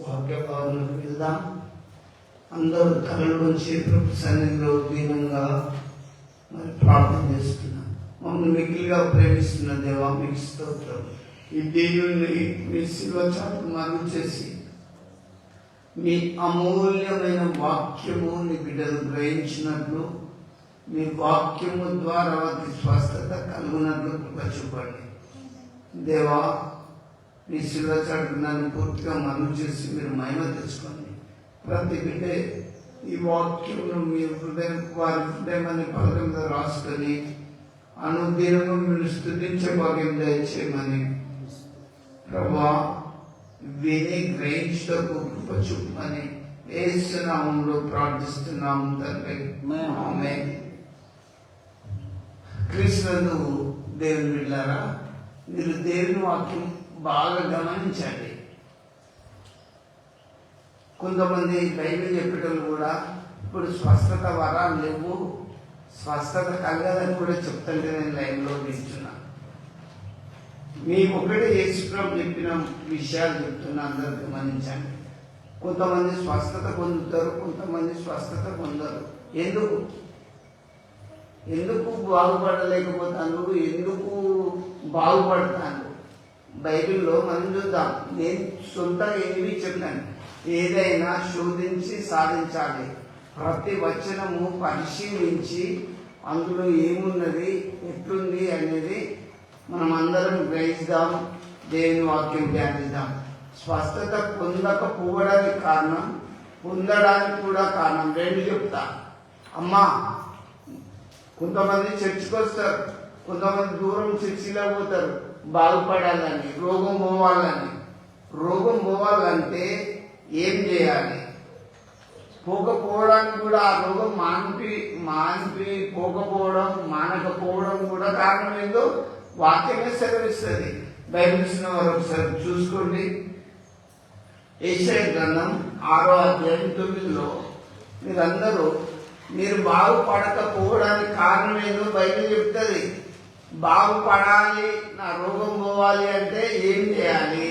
వాక్య భావనకు వెళ్దాం. అందరూ తలల నుంచి ప్రభు సన్నిధిలో దీనంగా మరి ప్రార్థన చేస్తున్నాం. మమ్మల్ని మిగిలిగా ప్రేమిస్తున్న దేవా మీకు స్తోత్రం. ఈ దేవుని మీ శిలువ చాటును మరుగు చేసి మీ అమూల్యమైన వాక్యము నీ బిడ్డలు గ్రహించినట్లు మీ వాక్యము ద్వారా వారికి స్వస్థత కలుగునట్లు కృప చూపండి దేవా. మీ శిలువ చాటు నన్ను పూర్తిగా మరుగు చేసి మీరు మహిమ తెచ్చుకోండి. ప్రతి బిడ్డ ఈ వాక్యమును మీ హృదయం వారి హృదయం అనే పలకం మీద రాసుకొని అనుదినము మీరు స్తుతించే భాగ్యం దయచేయమని ప్రభా విని గ్రహించటకు కృప చూపమని యేసు నామములో ప్రార్థిస్తున్నాము తండ్రి. ఆమేన్. క్రీస్తునందు దేవుని బిడ్డలారా, మీరు దేవుని వాక్యం బాగా గమనించండి. కొంతమంది బైబిల్ చెప్పేటం కూడా ఇప్పుడు స్వస్థత వరాలు లేవు, స్వస్థత కలగాలని కూడా చెప్తుంటే నేను లైన్లో నిల్చున్నా. మీకు ఒకటే యేసుప్రభు చెప్పిన విషయాలు చెప్తున్నా, అందరూ గమనించండి. కొంతమంది స్వస్థత పొందుతారు, కొంతమంది స్వస్థత పొందరు. ఎందుకు బాగుపడలేకపోతాను, ఎందుకు బాగుపడతాను? బైబిల్లో మనం చూద్దాం. నేను సొంతంగా ఏమి చెప్పాను, ఏదైనా శోధించి సాధించాలి. ప్రతి వచనము పరిశీలించి అందులో ఏమున్నది, ఎట్లుంది అనేది మనం అందరం గ్రహిస్తాం. దేవుని వాక్యం ధ్యానిద్దాం. స్వస్థత పొందకపోవడానికి కారణం, పొందడానికి కూడా కారణం. రెండు చెప్తా. అమ్మా, కొంతమంది చర్చికి వస్తారు, కొంతమంది దూరం చర్చిలో పోతారు బాగుపడాలని, రోగం పోవాలని. రోగం పోవాలంటే ఏం చేయాలి? పోకపోవడానికి కూడా ఆ రోగం మాన్పి పోకపోవడం, మానకపోవడం కూడా కారణం ఏందో వాక్యమే సెలవిస్తుంది. బైబిల్స్ వారు ఒకసారి చూసుకోండి. యెషయా గ్రంథం 6వ అధ్యాయం 9లో మీరందరూ మీరు బాగుపడకపోవడానికి కారణం ఏందో బైబిల్ చెప్తుంది. బాగుపడాలి, నా రోగం పోవాలి అంటే ఏం చేయాలి?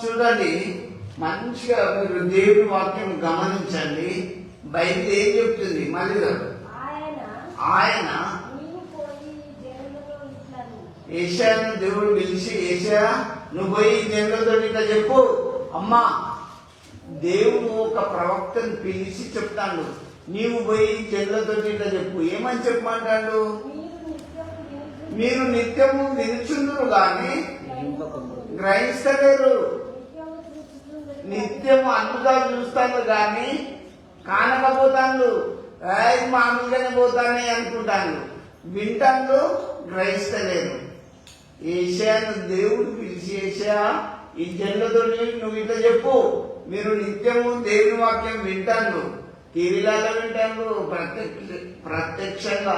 చూడండి, మంచిగా మీరు దేవుని వాక్యం గమనించండి. బైబిల్ ఏం చెప్తుంది? మళ్ళీ ఆయన ఏషియాను దేవుడు పిలిచి, ఏషియా నువ్వు పోయి జనులతో ఇట్లా చెప్పు. అమ్మా, దేవుడు ఒక ప్రవక్తను పిలిచి చెప్తాడు, నీవు పోయి జనులతో ఇట్లా చెప్పు. ఏమని చెప్పమంటాడు? మీరు నిత్యము వినుచుందురు గాని గ్రహిస్తలేరు, నిత్యము అద్భుతాలు చూస్తాను గాని కానకపోతాను, మామూలుగానే పోతానే అనుకుంటాను, వింటాను, గ్రహిస్తలేరు. ఏషియాను దేవుడు పిలిచి, ఏషియా ఈ జనులతో నువ్వు ఇట్లా చెప్పు, మీరు నిత్యము దేవుని వాక్యం వింటాను, టీవీలలో వింటాను, ప్రత్యక్షంగా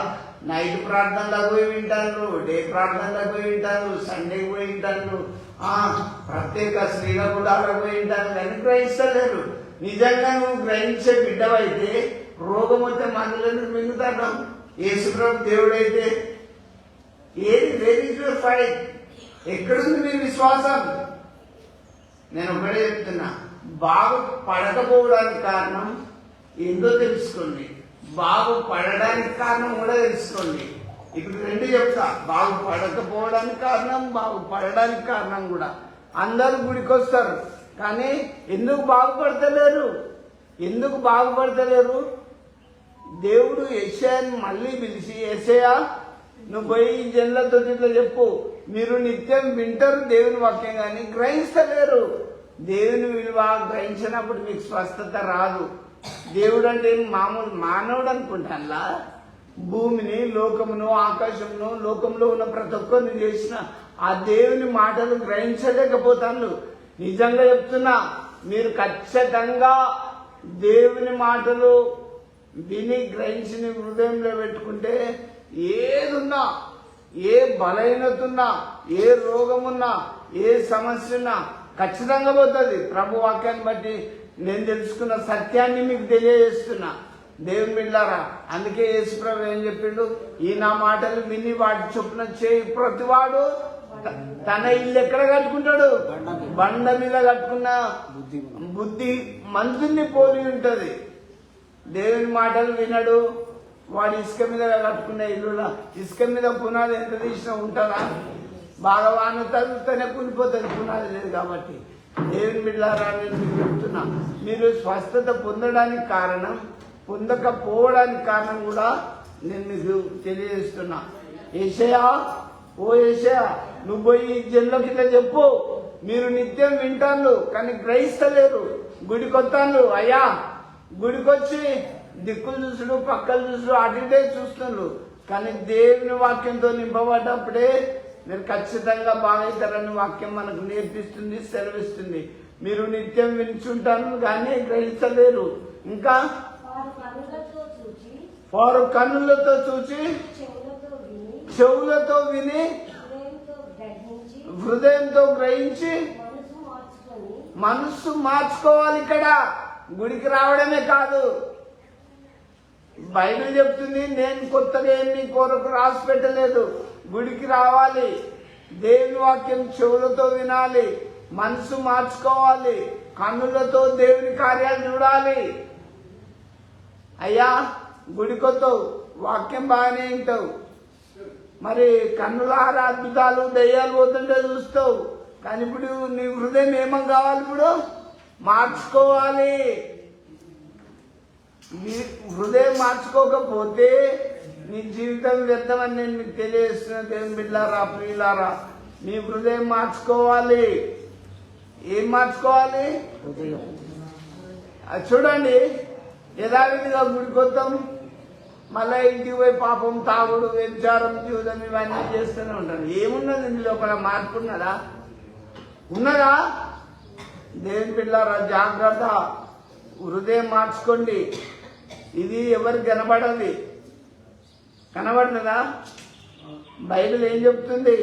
నైట్ ప్రార్థనలకు పోయి వింటాను, డే ప్రార్థనలకు పోయి వింటాను, సండే పోయి వింటాను, ప్రత్యేక స్త్రీల గుడాలకు పోయి వింటాను, కానీ గ్రహిస్తలేరు. నిజంగా నువ్వు గ్రహించే బిడ్డవైతే రోగం వస్తే మందులను మింగుతాడు. యేసుప్రభు దేవుడైతే ఏది వేరే ఫైట్? ఎక్కడుంది మీ విశ్వాసం? నేను ఒకటే చెప్తున్నా, బాగుపడకపోవడానికి కారణం ఏందో తెలుసుకోండి, బాగుపడడానికి కారణం కూడా తెలుసుకోండి. ఇప్పుడు రెండు చెప్తా, బాగుపడకపోవడానికి కారణం, బాగుపడడానికి కారణం కూడా. అందరూ గుడికి వస్తారు, కానీ ఎందుకు బాగుపడతలేరు? దేవుడు యెషయాని మళ్ళీ పిలిచి, యెషయా నువ్వు పోయి జనులతో ఇట్లా చెప్పు, మీరు నిత్యం వింటారు దేవుని వాక్యం కానీ గ్రహిస్తలేరు. దేవుని విలువ గ్రహించినప్పుడు మీకు స్వస్థత రాదు. దేవుడు అంటే మామూలు మానవుడు అనుకుంటానులా, భూమిని, లోకమును, ఆకాశమును, లోకంలో ఉన్న ప్రతి ఒక్కరిని చేసిన ఆ దేవుని మాటలు గ్రహించలేకపోతాను. నిజంగా చెప్తున్నా, మీరు ఖచ్చితంగా దేవుని మాటలు విని గ్రహించి హృదయంలో పెట్టుకుంటే ఏదున్నా, ఏ బలహీనత ఉన్నా, ఏ రోగమున్నా, ఏ సమస్య ఉన్నా ఖచ్చితంగా పోతుంది. ప్రభు వాక్యాన్ని బట్టి నేను తెలుసుకున్న సత్యాన్ని మీకు తెలియజేస్తున్నా. దేవుని బిడ్డలారా, అందుకే యేసుప్రభు ఏం చెప్పిండు, ఈ నా మాటలు విని వాటి చొప్పున చేయి ప్రతివాడు తన ఇల్లు ఎక్కడ కట్టుకుంటాడు? బండ మీద కట్టుకున్న బుద్ధి మంచుని పోలి ఉంటది. దేవుని మాటలు వినడు, వాడు ఇసుక మీద కట్టుకున్న ఇల్లులా ఇసుక మీద పునాది ఎంత తీసినా ఉంటుందా? బాగా వాన తగ్గుతూనే కూలిపోతుంది, పునాది లేదు కాబట్టి. దేవుని బిడ్డలారా, నేను మీకు చెప్తున్నా, మీరు స్వస్థత పొందడానికి కారణం, పొందకపోవడానికి కారణం కూడా నేను మీకు తెలియజేస్తున్నా. ఏషయా, ఓ ఏషయా, నువ్వు పోయి జన్లోకి ఇట్లా చెప్పు, మీరు నిత్యం వింటాను కానీ గ్రహిస్తలేరు. గుడికొత్తాను, అయ్యా గుడికొచ్చి దిక్కులు చూసుడు పక్కలు చూసుడు అటు ఇటే చూస్తున్నారు, కానీ దేవుని వాక్యంతో నింపబడ్డప్పుడే మీరు ఖచ్చితంగా బాగైతారని వాక్యం మనకు నేర్పిస్తుంది, సెలవిస్తుంది. మీరు నిత్యం వినిచుంటాను కానీ గ్రహించలేరు. ఇంకా వారు కన్నులతో చూచి చెవులతో విని హృదయంతో గ్రహించి మనస్సు మార్చుకోవాలి. ఇక్కడ గుడికి రావడమే కాదు, బైబిల్ చెప్తుంది, నేను కొత్తగా ఏమి కొరకు రాసి పెట్టలేదు. గుడికి రావాలి, దేవుని వాక్యం చెవులతో వినాలి, మనసు మార్చుకోవాలి, కన్నులతో దేవుని కార్యాలు చూడాలి. అయ్యా గుడికొత్తావు, వాక్యం బాగానే వింటావు, మరి కన్నులారా అద్భుతాలు దయ్యాలు పోతుంటే చూస్తావు, కానీ ఇప్పుడు నీ హృదయం ఏమం కావాలి? ఇప్పుడు మార్చుకోవాలి. నీ హృదయం మార్చుకోకపోతే నీ జీవితం వ్యర్థమని నేను మీకు తెలియజేస్తున్నా. దేవుని బిడ్డలారా, ప్రియులారా, నీ హృదయం మార్చుకోవాలి. ఏం మార్చుకోవాలి? హృదయం. అది చూడండి, యథావిధిగా గుడికొద్దాం, మళ్ళీ ఇంటికి పోయి పాపం, తాగుడు, వ్యభిచారం, జీవితం ఇవన్నీ చేస్తూనే ఉంటాను. ఏమున్నది ఇందులో? ఒక మార్పు ఉన్నదా? ఉన్నదా? దేవుని బిడ్డలారా, జాగ్రత్త, హృదయం మార్చుకోండి. ఇది ఎవరికి కనబడది, కనబడినదా? బైబిల్ ఏం చెప్తుంది?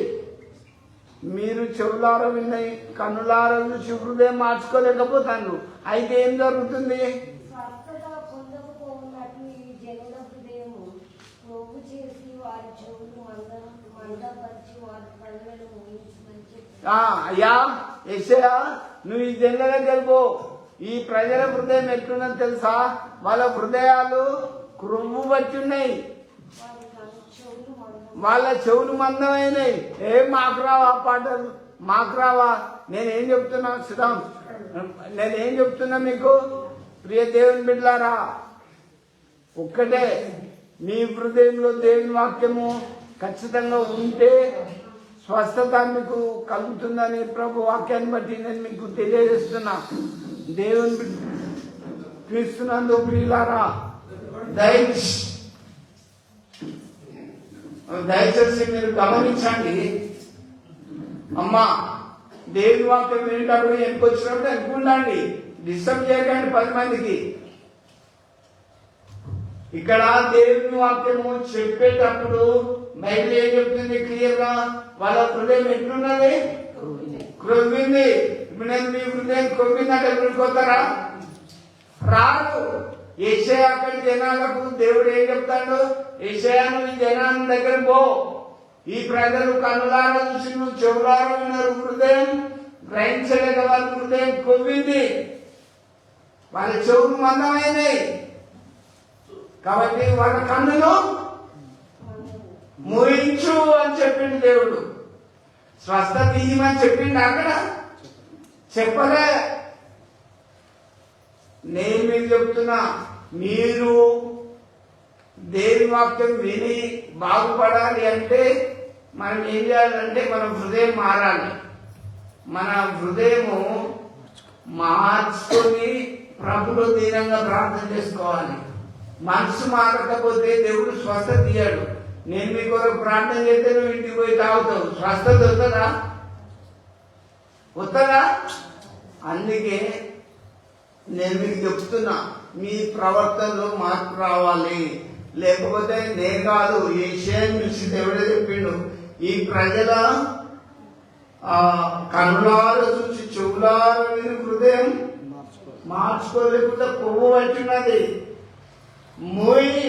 మీరు చెవులారా విన్నాయి, కన్నులారా చూసి హృదయం మార్చుకోలేకపోతాను. అయితే ఏం జరుగుతుంది? అయ్యా యెషయా, నువ్వు ఈ జనుల దగ్గరికి పో, ఈ ప్రజల హృదయం ఎట్లున్నది తెలుసా? వాళ్ళ హృదయాలు క్రొవ్వు బట్టి ఉన్నాయి, వాళ్ళ చెవులు మందమైనవి. ఏం మాకు రావా పాటలు, మాకు రావా? నేనేం చెప్తున్నా సుధాం, నేనేం చెప్తున్నా మీకు ప్రియ దేవుని బిడ్డలారా, ఒక్కటే, మీ హృదయంలో దేవుని వాక్యము ఖచ్చితంగా ఉంటే స్వస్థత మీకు కలుగుతుందని ప్రభు వాక్యాన్ని బట్టి నేను మీకు తెలియజేస్తున్నా. దేవుని క్రీస్తునందు ప్రియులారా, దయచేసి మీరు గమనించండి. అమ్మా, దేవుని వాక్యం వినేటప్పుడు ఎందుకు వచ్చినప్పుడు అనుకుండండి, డిస్టర్బ్ చేయకండి 10 మందికి. ఇక్కడ దేవుని వాక్యము చెప్పేటప్పుడు బైబిల్ ఏం చెప్తుంది క్లియర్ గా? వాళ్ళ హృదయం ఎట్లున్నది? క్రొవ్వింది. ఇప్పుడు నేను మీ హృదయం క్రొవ్విందంటే ఎదుర్కొతారా? రాదు. యెషయా అక్కడి జనాలకు దేవుడు ఏం చెప్తాడు? యెషయా, నువ్వు ఈ జనాల దగ్గర పో, ఈ ప్రజలు కన్నులారా చూసి నువ్వు చెవులారా విన్నారు, హృదయం గ్రహించలేక వాళ్ళ హృదయం కొవ్వింది, వాళ్ళ చెవులు మందమైనవి, కాబట్టి వాళ్ళ కన్నులు మూయించు అని చెప్పిండు దేవుడు. స్వస్థత ఇయ్యమని చెప్పిండు అక్కడ? చెప్పలే. నేను మీకు చెప్తున్నా, మీరు దేవుని వాక్యం విని బాగుపడాలి అంటే మనం ఏం చేయాలంటే మన హృదయం మారాలి. మన హృదయము మార్చుకొని ప్రభులో దీనంగా ప్రార్థన చేసుకోవాలి. మనసు మారకపోతే దేవుడు స్వస్థత ఇయ్యాడు. నేను మీ కొరకు ప్రార్థన చేస్తే నువ్వు ఇంటికి పోయి తాగుతావు, స్వస్థత వస్తుందా? వస్తుందా? అందుకే నేను మీకు చెప్తున్నా, మీ ప్రవర్తనలో మార్పు రావాలి. లేకపోతే నేను కాదు, ఈ విషయం చూసి దేవుడే చెప్పిండు, ఈ ప్రజల కన్నులారా చూసి చెవులారా విని హృదయం మార్చుకోలేకుండా కొవ్వు పట్టినది. మూయి,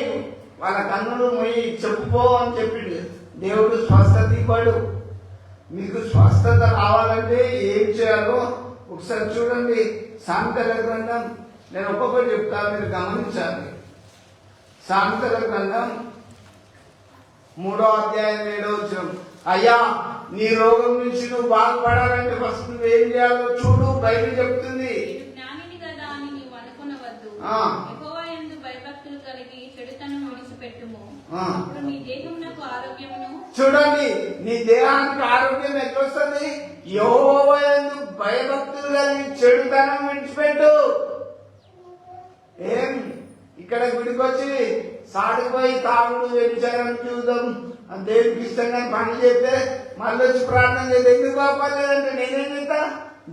వాళ్ళ కన్నులు మూయి, చెప్పుకో అని చెప్పిండు. దేవుడు స్వస్థత ఇవ్వడు. మీకు స్వస్థత రావాలంటే ఏం చేయాలో ఒకసారి చూడండి. సామెతల గ్రంథం, నేను ఒక్కొక్కటి చెప్తాను, మీరు గమనించాలి. సామెతల గ్రంథం 3వ అధ్యాయం 7వ వచనం. అయ్యా, నీ రోగం నుంచి నువ్వు బాగుపడాలంటే ఫస్ట్ నువ్వేం చేయాలో చూడు, బైబిల్ చెప్తుంది. చూడండి, నీ దేహానికి ఆరోగ్యం ఎట్లొస్తుంది? యెహోవా యందు భయభక్తులు కలిగి చెడుతనం విడిచిపెట్టు. ఏం ఇక్కడ గుడికొచ్చి సాడిపోయి తాగుడు, వ్యభిచారం, చూద్దాం, దేవుడికి ఇష్టంగా పనులు చెప్తే మళ్ళీ వచ్చి ప్రార్థన చేస్తే ఎందుకు బాపలేదంటే నేనేం చేస్తా?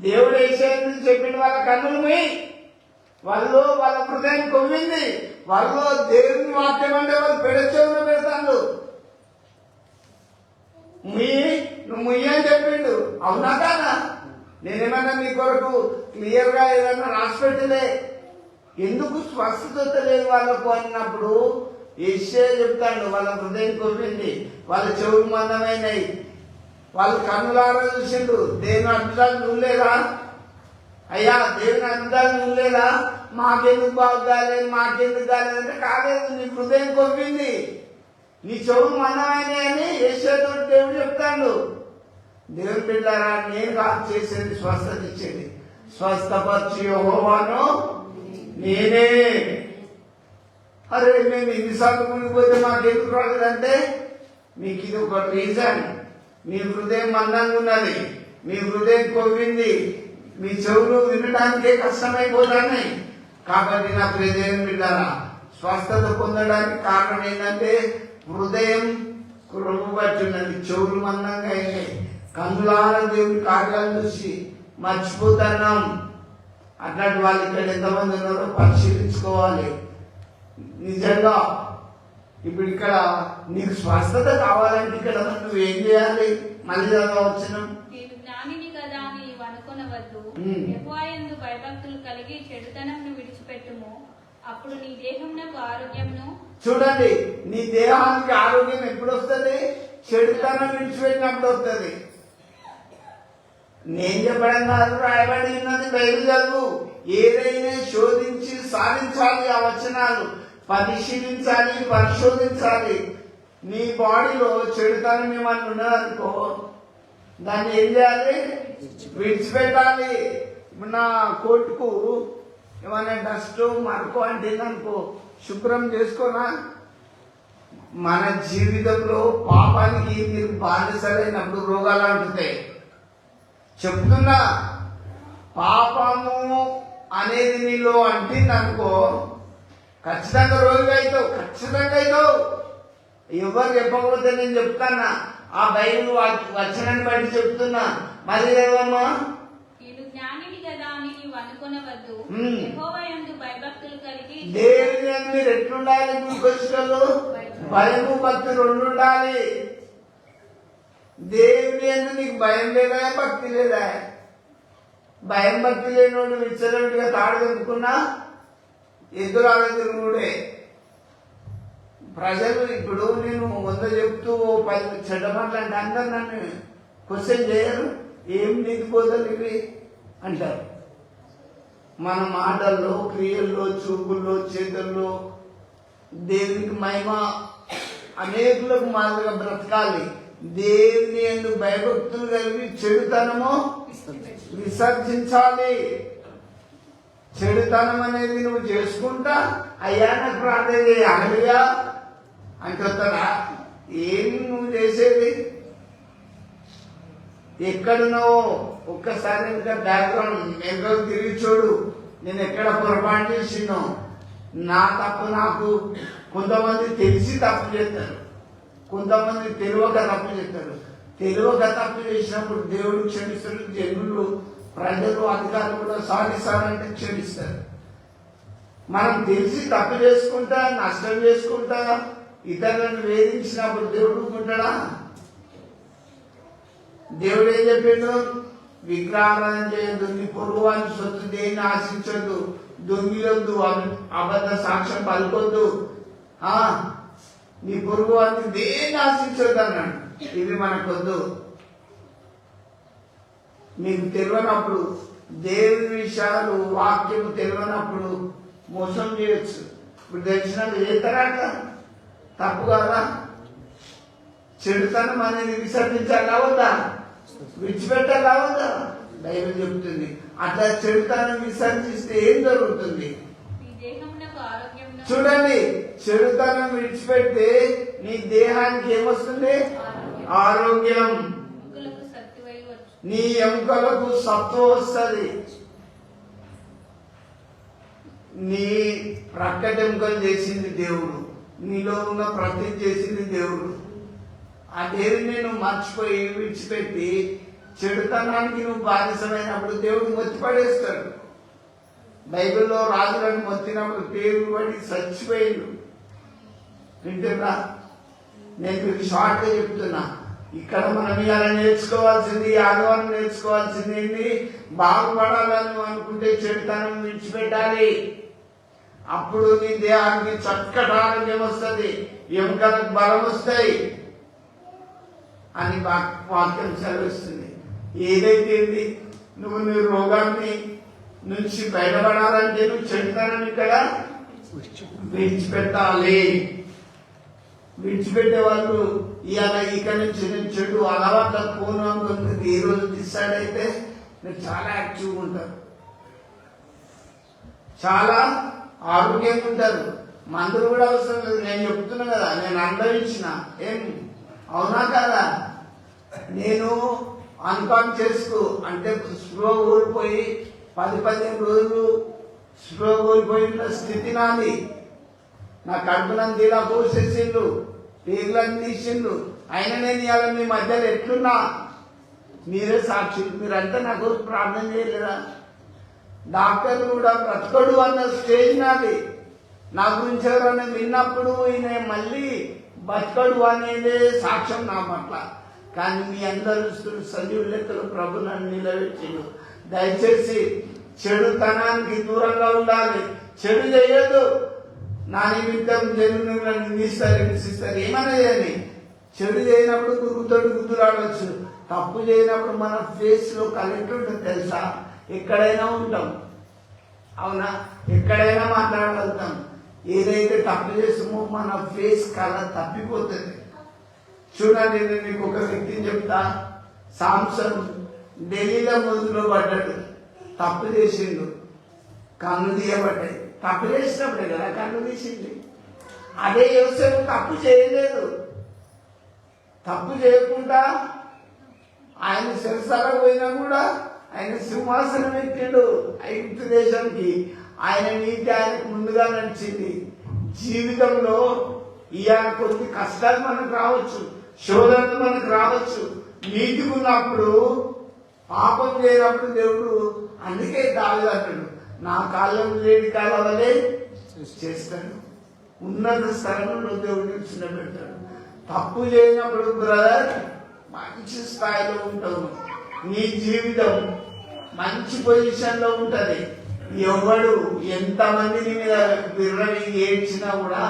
దేవుడు వేసేది చెప్పిన వాళ్ళ కన్నులు పోయి, వాళ్ళు వాళ్ళ హృదయం కొవ్వింది, వాళ్ళు దేవుని వాక్యం అంటే వాళ్ళు పెడచెవులు పెడతాను. నువ్వు ముయ్యి అని చెప్పిండు, అవునా కాదా? నేనేమన్నా మీ కొరకు క్లియర్ గా ఏదన్నా రాసి పెట్టలే. ఎందుకు స్వస్థత లేదు వాళ్ళకు అన్నప్పుడు యెషయా చెప్తాడు, వాళ్ళ హృదయం కొవ్వింది, వాళ్ళ చెవులు మందమైనవి, వాళ్ళ కన్నులారా చూసిండు. దేవుని అద్భుతాలు చూడలేదా? అయ్యా, దేవుని అద్భుతాలు చూడలేదా? మాకెందుకు బాగు కాలేదు, మాకెందుకు కాలేదంటే కాలేదు, నీ హృదయం కొవ్వింది, నీ చెవులు మందమైనవి అని యెషయాతో దేవుడు చెప్తాడు. దేవుని బిడ్డారా, నేను కాదు చేసేది, స్వస్థత ఇచ్చేది. స్వస్థపరిచి యెహోవాను నేనే. అరే, మేము ఎన్నిసార్లు మునిగిపోతే మాకెందుకు రాలేదంటే మీకు ఇది ఒక రీజన్. మీ హృదయం మందంగా ఉన్నది, మీ హృదయం కొవ్వింది, మీ చెవులు వినడానికే కష్టమైపోతాయి. కాబట్టి నా ప్రియదేవం బిడ్డారా, స్వస్థత పొందడానికి కారణం ఏంటంటే హృదయం కొవ్వుబట్టున్నది, చెవులు మందంగా అయినాయి, కన్నులారా దేవుని కార్యాలు చూసి మర్చిపోతున్నాం. అట్లాంటి వాళ్ళు ఇక్కడ ఎంతమంది ఉన్నారో పరిశీలించుకోవాలి. నిజంగా ఇప్పుడు ఇక్కడ నీకు స్వస్థత కావాలంటే ఇక్కడ నువ్వేం చేయాలి? మళ్ళీ చదవచ్చును. భయభక్తులు కలిగి చెడుతనంను విడిచిపెట్టుము, అప్పుడు నీ దేహమునకు ఆరోగ్యమును. చూడండి, నీ దేహానికి ఆరోగ్యం ఎప్పుడు వస్తుంది? చెడుతనం విడిచిపెట్టినప్పుడు వస్తుంది. నేను చెప్పడం కాదు, రాయబడి ఉన్నది, బైబిల్ చదువు. ఏదైనా శోధించి సాధించాలి, ఆ వచనాలు పరిశీలించాలి, పరిశోధించాలి. నీ బాడీలో చెడుతనం ఏమన్నా ఉన్నదనుకో, దాన్ని ఏం చేయాలి? విడిచిపెట్టాలి. ఇప్పుడు నా కోర్టుకు ఏమైనా డస్ట్ మరకో అంటేందనుకో, శుభ్రం చేసుకోనా? మన జీవితంలో పాపానికి మీరు బానిసలైనప్పుడు రోగాలు అంటుతాయి. చెప్తున్నా, పాపము అనేది నీలో అంటిందనుకో ఖచ్చితంగా రోగి అవుతావు, ఖచ్చితంగా అవుతావు. ఎవరు చెప్పకపోతే నేను చెప్తానా, ఆ బైబిల్ వచనాన్ని బట్టి చెప్తున్నా. మరి ఏమమ్మా, దేవుని మీరు ఎట్లుండాలి? భూకృష్ణులు భయము భక్తి రెండు ఉండాలి. దేవుని ఎందుకు నీకు భయం లేదా, భక్తి లేదా? భయం భక్తి లేనివాడు విచ్చలవిడిగా తాడు తెంపుకున్నా ఎదురాగతిరుగుడే. ప్రజలు ఇప్పుడు నేను 100 చెప్తూ 10 చెడ్డ మాటలు అంటే అందరు నన్ను క్వశ్చన్ చేయరు. ఏం నీతి బోధలు ఇవి అంటారు. మన మాటల్లో, క్రియల్లో, చూపుల్లో, చేతుల్లో దేవునికి మహిమ అనేకులకు మాదిరిగా బ్రతకాలి. దేవుని యందు భయభక్తులు కలిగి చెడుతనము విసర్జించాలి. చెడుతనం అనేది నువ్వు చేసుకుంటా అయ్యా నాకు ప్రార్థన చేయ హల్లెలూయా అంటారా? ఏమి నువ్వు చేసేది? ఎక్కడున్నావో ఒక్కసారి ఇంకా బ్యాక్గ్రౌండ్ వెనుక తిరిగి చూడు. నేను ఎక్కడ పొరపాటు చేసినో, నా తప్పు నాకు. కొంతమంది తెలిసి తప్పు చేస్తారు, కొంతమంది తెలియక తప్పు చేస్తారు. తెలియక తప్పు చేసినప్పుడు దేవుడు క్షమిస్తాడు. జనులు, ప్రజలు, అధికారులు కూడా సాధిస్తారంటే క్షమిస్తారు. మనం తెలిసి తప్పు చేసుకుంటా, నష్టం చేసుకుంటా, ఇతరులను వేధించినప్పుడు దేవుడు ఊరుకుంటాడా? దేవుడు ఏం చెప్పిండు? విగ్రహారాధన చేయొద్దు, నీ పొరుగు వాని సొత్తు దేన్ని ఆశించొద్దు, దొంగిలొద్దు, అబద్ధ సాక్ష్యం పలుకొద్దు, నీ పొరుగు వారిని దేన్ని ఆశించొద్దు అన్నాడు. ఇవి మనకొద్దు. మీకు తెలియనప్పుడు, దేవుని విషయాలు వాక్యము తెలియనప్పుడు మోసం చేయొచ్చు. ఇప్పుడు తెలిసినట్టు చేస్తారాక తప్పు కదా. చెడుతనం అనేది విసర్జించాలా వద్దా, విడిచిపెట్టాలా వద్దా? బైబిల్ చెప్తుంది. అట్లా చెడుతనం విసర్జిస్తే ఏం జరుగుతుంది నీ దేహమునకు ఆరోగ్యమును చూడండి. చెడుతనం విడిచిపెడితే నీ దేహానికి ఏమొస్తుంది? ఆరోగ్యం. ఎముకలకు శక్తివై వచ్చు. నీ ఎముకలకు సత్వం వస్తుంది. నీ ప్రక్కటెముకలు చేసింది దేవుడు, నీలో ఉన్న ప్రతి చేసింది దేవుడు. ఆ దేవుడిని నువ్వు మర్చిపోయి విడిచిపెట్టి చెడుతనానికి నువ్వు బానిసమైనప్పుడు దేవుడు మొత్తి పడేస్తాడు. బైబిల్లో రాజులను మొత్తినప్పుడు దేవుడు పడి చచ్చిపోయిండు. వింటున్నా? నేను మీకు షార్ట్గా చెప్తున్నా. ఇక్కడ మనం ఇలా నేర్చుకోవాల్సింది, ఆదివారం నేర్చుకోవాల్సింది ఏంటి? బాగుపడాలని అనుకుంటే చెడుతనం విడిచిపెట్టాలి. అప్పుడు నీ దేహానికి చక్కటి ఆరోగ్యం వస్తుంది, ఎముకలకు బలం వస్తాయి అని వాక్యం సెలవిస్తుంది. ఏదైతే నువ్వు నీ రోగాన్ని నుంచి బయటపడాలంటే నువ్వు చెడుతనం ఇక్కడ విడిచిపెట్టాలి. విడిచిపెట్టే వాళ్ళు ఇవాళ ఇక్కడ నుంచి నేను చెడు అలవాట్లకు పోను అనుకుంటుంది. ఈ రోజు డిసైడ్ అయితే నేను చాలా యాక్టివ్గా ఉంటాను, చాలా ఆరోగ్యంగా ఉంటారు. మందులు కూడా అవసరం లేదు. నేను చెప్తున్నా కదా, నేను అనుభవించిన. ఏం అవునా కదా? నేను అన్కాన్ చేసుకో అంటే స్పృహ కోల్పోయి 10-15 రోజులు స్పృహ కోల్పోయిన స్థితి నాది. నా కడుపునంత ఇలా పోసేసిండు, పేగులన్నీ తీసిండు. అయినా నేను ఇవాళ మీ మధ్యలో ఎట్లున్నా మీరే సాక్షి. మీరంతా నాకు ప్రార్థన చేయలేదా? డాక్టర్లు కూడా బ్రతకడు అన్న స్టేజ్ నాది. నా గురించి ఎవరైనా విన్నప్పుడు ఈయన మళ్ళీ బతకడు అనేదే సాక్ష్యం నా పట్ల. కానీ మీ అందరూ సజీవ లెక్కలు ప్రభు నన్ను నిలబెట్టిండు. దయచేసి చెడుతనానికి దూరంగా ఉండాలి. చెడు చేయొద్దు. నా నిమిత్తం జనులు నిందిస్తారు, హింసిస్తారు, ఏమన్నా చేయని. చెడు చేయనప్పుడు గుర్తులాడవచ్చు. తప్పు చేయనప్పుడు మన ఫేస్ లో కలెక్ట్ ఉంటుంది తెలుసా? ఎక్కడైనా ఉంటాం, అవునా? ఎక్కడైనా మాట్లాడగలుగుతాం. ఏదైతే తప్పు చేస్తామో మన ఫేస్ కళ తప్పిపోతుంది. చూడండి, నేను మీకు ఒక వ్యక్తిని చెప్తా. సాంసన్ ఢిల్లీలో ముదులో పడ్డాడు, తప్పు చేసిండు, కన్ను తీయబడ్డాయి. తప్పు చేసినప్పుడే కదా కన్ను తీసింది. అదే యోసేపు తప్పు చేయలేదు. తప్పు చేయకుండా ఆయన శిరసాలకు పోయినా కూడా ఆయన సింహాసనం ఎక్కిండు ఐగుప్తు దేశానికి. ఆయన నీతి ఆయనకు ముందుగా నడిచింది. జీవితంలో ఇవాళ కొద్ది కష్టాలు మనకు రావచ్చు, శోధనలు మనకు రావచ్చు. నీతిగా ఉన్నప్పుడు పాపం చేయనప్పుడు దేవుడు అందుకే దావీదు అంటాడు, నా కాలం లేని కాలం వల్లే చేస్తాడు. ఉన్నత స్థలంలో దేవుడు నిలిచినబెడతాడు. తప్పు చేయనప్పుడు బ్రదర్ మంచి స్థాయిలో ఉంటావు. నీ జీవితం మంచి పొజిషన్ లో ఉంటది. ఎవడు ఎంతమంది నీ మీద బిర్రని ఏడ్చినా కూడా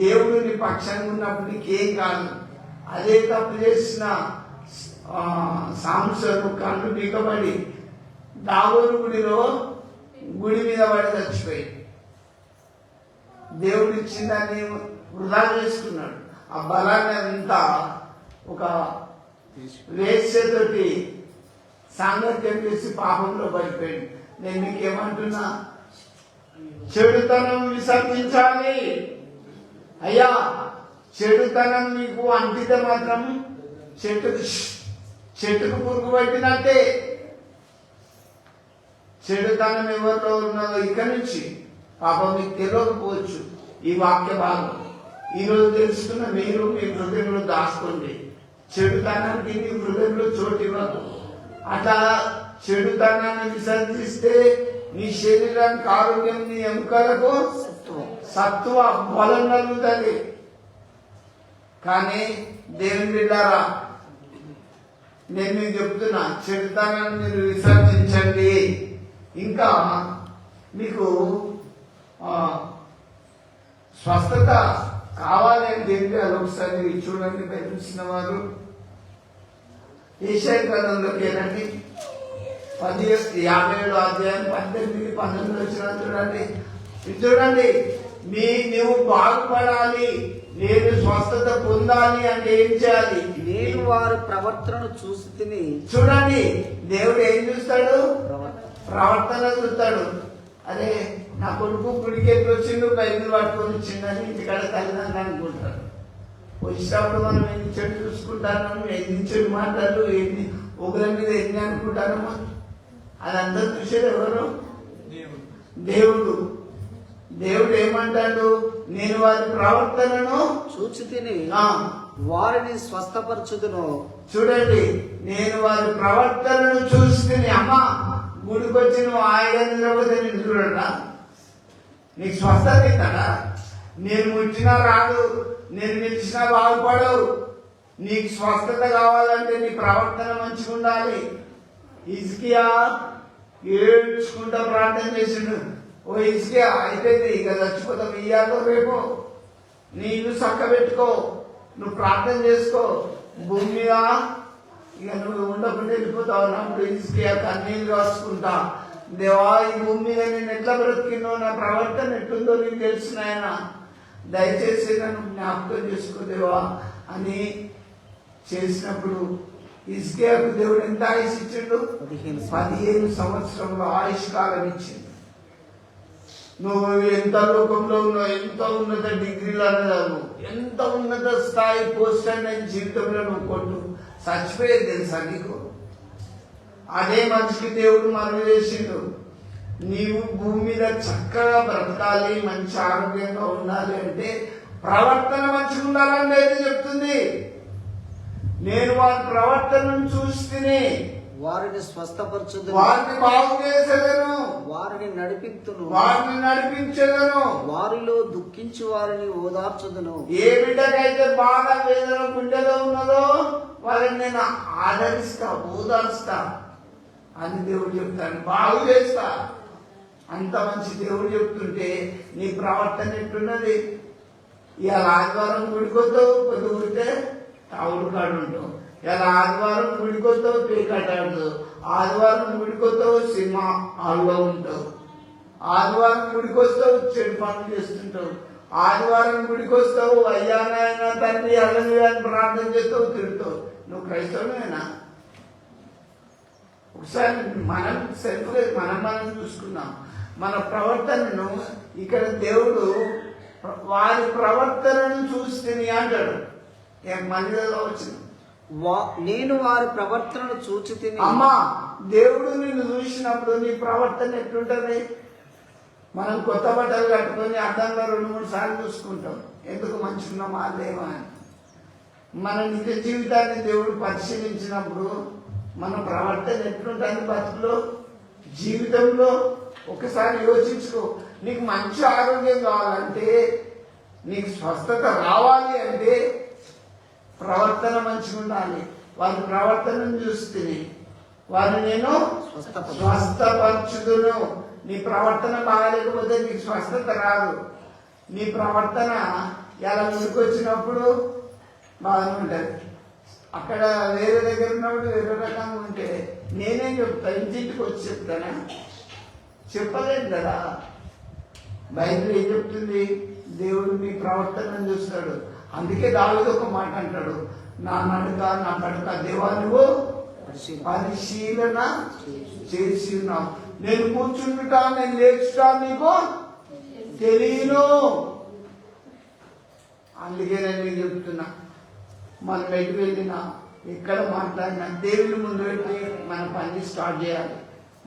దేవుడు నీ పక్షంగా ఉన్నప్పుడు నీకేం కాదు. అదే తప్పు చేసిన సాంసను కళ్ళు పీకబడి దాగోరు గుడిలో గుడి మీద పడి చచ్చిపోయింది. దేవుడు ఇచ్చిందని వృధా చేసుకున్నాడు. ఆ బలాన్ని అంతా ఒక వేశ్యతోటి సాంగత్యం చేసి పాపంలో పడిపోయింది. నేను మీకు ఏమంటున్నా, చెడుతనం విసర్జించాలి. అయ్యా, చెడుతనం మీకు అంటితే మాత్రం చెట్టుకు పురుగు పట్టినట్టే. చెడుతనం ఎవరిలో ఉన్నదో ఇక నుంచి పాపం మీకు తెలియకపోవచ్చు. ఈ వాక్య భాగం ఈరోజు తెలుసుకున్న మీరు మీ హృదయంలో దాచుకోండి. చెడుతనానికి మీ హృదయంలో చోటు ఇవ్వదు. అట్లా చెడుతనాన్ని విసర్జిస్తే నీ శరీరానికి ఆరోగ్యం, నీ ఎముకలకు సత్వ బలం కలుగుతుంది. కానీ దేవుని బిడ్డారా, నేను మీకు చెప్తున్నా, చెడుతనాన్ని మీరు విసర్జించండి. ఇంకా మీకు స్వస్థత కావాలి అంటే ఏంటి అది ఒకసారి చూడండి. ప్రయత్నిస్తున్న వారు యెషయా గ్రంథంలోకి వెళ్ళండి. 57 అధ్యాయం 18, 19 వచ్చిన చూడండి. చూడండి, నువ్వు బాగుపడాలి, నేను స్వస్థత పొందాలి అంటే ఏం చేయాలి? నేను వారి ప్రవర్తనను చూసి తిని. చూడండి, దేవుడు ఏం చూస్తాడు? ప్రవర్తన చూస్తాడు. అరే నా కొడుకు గుడికి ఎట్లా వచ్చిండు, బైబిల్ పట్టుకొని వచ్చిండని ఇంటికాడ తల్లిదండ్రులు అనుకుంటారు. వచ్చినప్పుడు మనం ఎన్ని చెడు చూసుకుంటాము, ఎన్ని చెడు మాటలు, ఎన్ని ఒకరి మీద ఎన్ని అనుకుంటారో అది అందరూ చూసేది ఎవరు? దేవుడు. దేవుడు ఏమంటాడు? నేను వారి ప్రవర్తనను చూచి తిని వారిని స్వస్థపరచుదును. చూడండి, నేను వారి ప్రవర్తనను చూసుకుని, అమ్మా గుడికి వచ్చి నువ్వు ఆయన నిలబడితే నేను చూడట, నీకు స్వస్థత ఇస్తాడా? నేను ముట్టినా రాదు, నేను నిలిచినా బాగుపడవు. నీకు స్వస్థత కావాలంటే నీ ప్రవర్తన మంచిగా ఉండాలి. హిజ్కియా ఏడ్చుకుంటా ప్రార్థన చేసిండు. ఓ హిజ్కియా, అయిపోయింది, ఇక చచ్చిపోతావు, ఇయ్యాలో రేపు నీ ఇల్లు చక్క పెట్టుకో, నువ్వు ప్రార్థన చేసుకో, భూమి మీద ఇక నువ్వు ఉండకుండా వెళ్ళిపోతావు అన్నప్పుడు హిజ్కియా కన్నీళ్ళు రాసుకుంటా, దేవా ఈ భూమి మీద నేను ఎట్లా బ్రతికినో, నా ప్రవర్తన ఎట్లుందో నీకు తెలుసు నాయన, దయచేసి నన్ను జ్ఞాపకం చేసుకో దేవా అని చేసినప్పుడు హిజ్కియాకు దేవుడు ఎంత ఆయుష్ ఇచ్చిండు? 15 సంవత్సరంలో ఆయుష్ కాలం ఇచ్చిండు. నువ్వు ఎంత లోకంలో ఉన్నావు, ఎంత ఉన్నత డిగ్రీలు అన్నదావు, ఎంత ఉన్నత స్థాయి పోస్ట్ అయిన జీవితంలో నువ్వు కొట్టు, చచ్చిపోయేది తెలుసా నీకు? అదే మనిషికి దేవుడు మనవి చేసిండు, నీవు భూమి మీద చక్కగా బ్రతకాలి, మంచి ఆరోగ్యంగా ఉండాలి అంటే ప్రవర్తన మంచిగా ఉండాలని అయితే చెప్తుంది. నేను వారి ప్రవర్తనను చూస్తేనే వారిని స్వస్థపరచుదును, వారిని బాగు చేసేదను, వారిని నడిపించును, వారిని నడిపించేదను, వారిలో దుఃఖించి వారిని ఓదార్చుదును. ఏ బిడ్డకైతే బాగా వేదన గుండెలో ఉన్నదో వాళ్ళని నేను ఆదరిస్తా, ఓదార్స్తా అని దేవుడు చెప్తాను, బాగు చేస్తా. అంత మంచి దేవుడు చెప్తుంటే నీ ప్రవర్తన ఎట్లున్నది? ఇవాళ ఆదివారం గుడికొద్దావు, కొద్ది ఊరితే తావుడు కాడు ఉంటావు. ఇలా ఆదివారం గుడికొస్తావు, పేకాట ఆడుతావు. ఆదివారం గుడికొస్తావు, సినిమా హాల్లో ఉంటావు. ఆదివారం గుడికొస్తావు, చెడు పనులు చేస్తుంటావు. ఆదివారం గుడికొస్తావు, అయ్యా నాయన తండ్రి అలని అని ప్రార్థన చేస్తావు, తిరుగుతావు. నువ్వు క్రైస్తవునేనా? ఒకసారి మనం మనం చూసుకున్నాం మన ప్రవర్తనను. ఇక్కడ దేవుడు వారి ప్రవర్తనను చూస్తేనే అంటాడు. మళ్ళీలో వచ్చిన నేను వారి ప్రవర్తనను చూచి తిని. అమ్మా, దేవుడు నిన్ను చూసినప్పుడు నీ ప్రవర్తన ఎట్లుంటది? మనం కొత్త బట్టలు కట్టుకొని అర్థంగా 2-3 సార్లు చూసుకుంటాం, ఎందుకు మంచుకున్నామా లేవా అని. మన నిజ జీవితాన్ని దేవుడు పరిశీలించినప్పుడు మన ప్రవర్తన ఎట్లుంటుంది బతుకులో, జీవితంలో ఒకసారి యోచించుకో. నీకు మంచి ఆరోగ్యం కావాలంటే, నీకు స్వస్థత రావాలి అంటే ప్రవర్తన మంచిగా ఉండాలి. వారి ప్రవర్తనను చూస్తే వారిని నేను స్వస్థపరచుదును. నీ ప్రవర్తన బాగాలేకపోతే నీకు స్వస్థత రాదు. నీ ప్రవర్తన ఎలా ముందుకు వచ్చినప్పుడు బాగానే ఉంటుంది. అక్కడ వేరే దగ్గర ఉన్నప్పుడు వేరే రకంగా ఉంటే నేనేం చెప్తా, ఇంటింటికి వచ్చి చెప్తానా? చెప్పలేదు కదా. బైబిల్ ఏం చెప్తుంది? దేవుడు మీ ప్రవర్తనను చూస్తాడు. అందుకే దావీదు ఒక మాట అంటాడు, నా నడక నా పడక దేవా నువ్వు పరిశీలన చేసి ఉన్నావు. నేను కూర్చుంటా, నేను లేచుటా నీకు తెలియను. అందుకే నేను నీకు చెప్తున్నా, మనం ఎటు వెళ్ళినా ఎక్కడ మాట్లాడినా దేవుని ముందు పెట్టి మన పని స్టార్ట్ చేయాలి.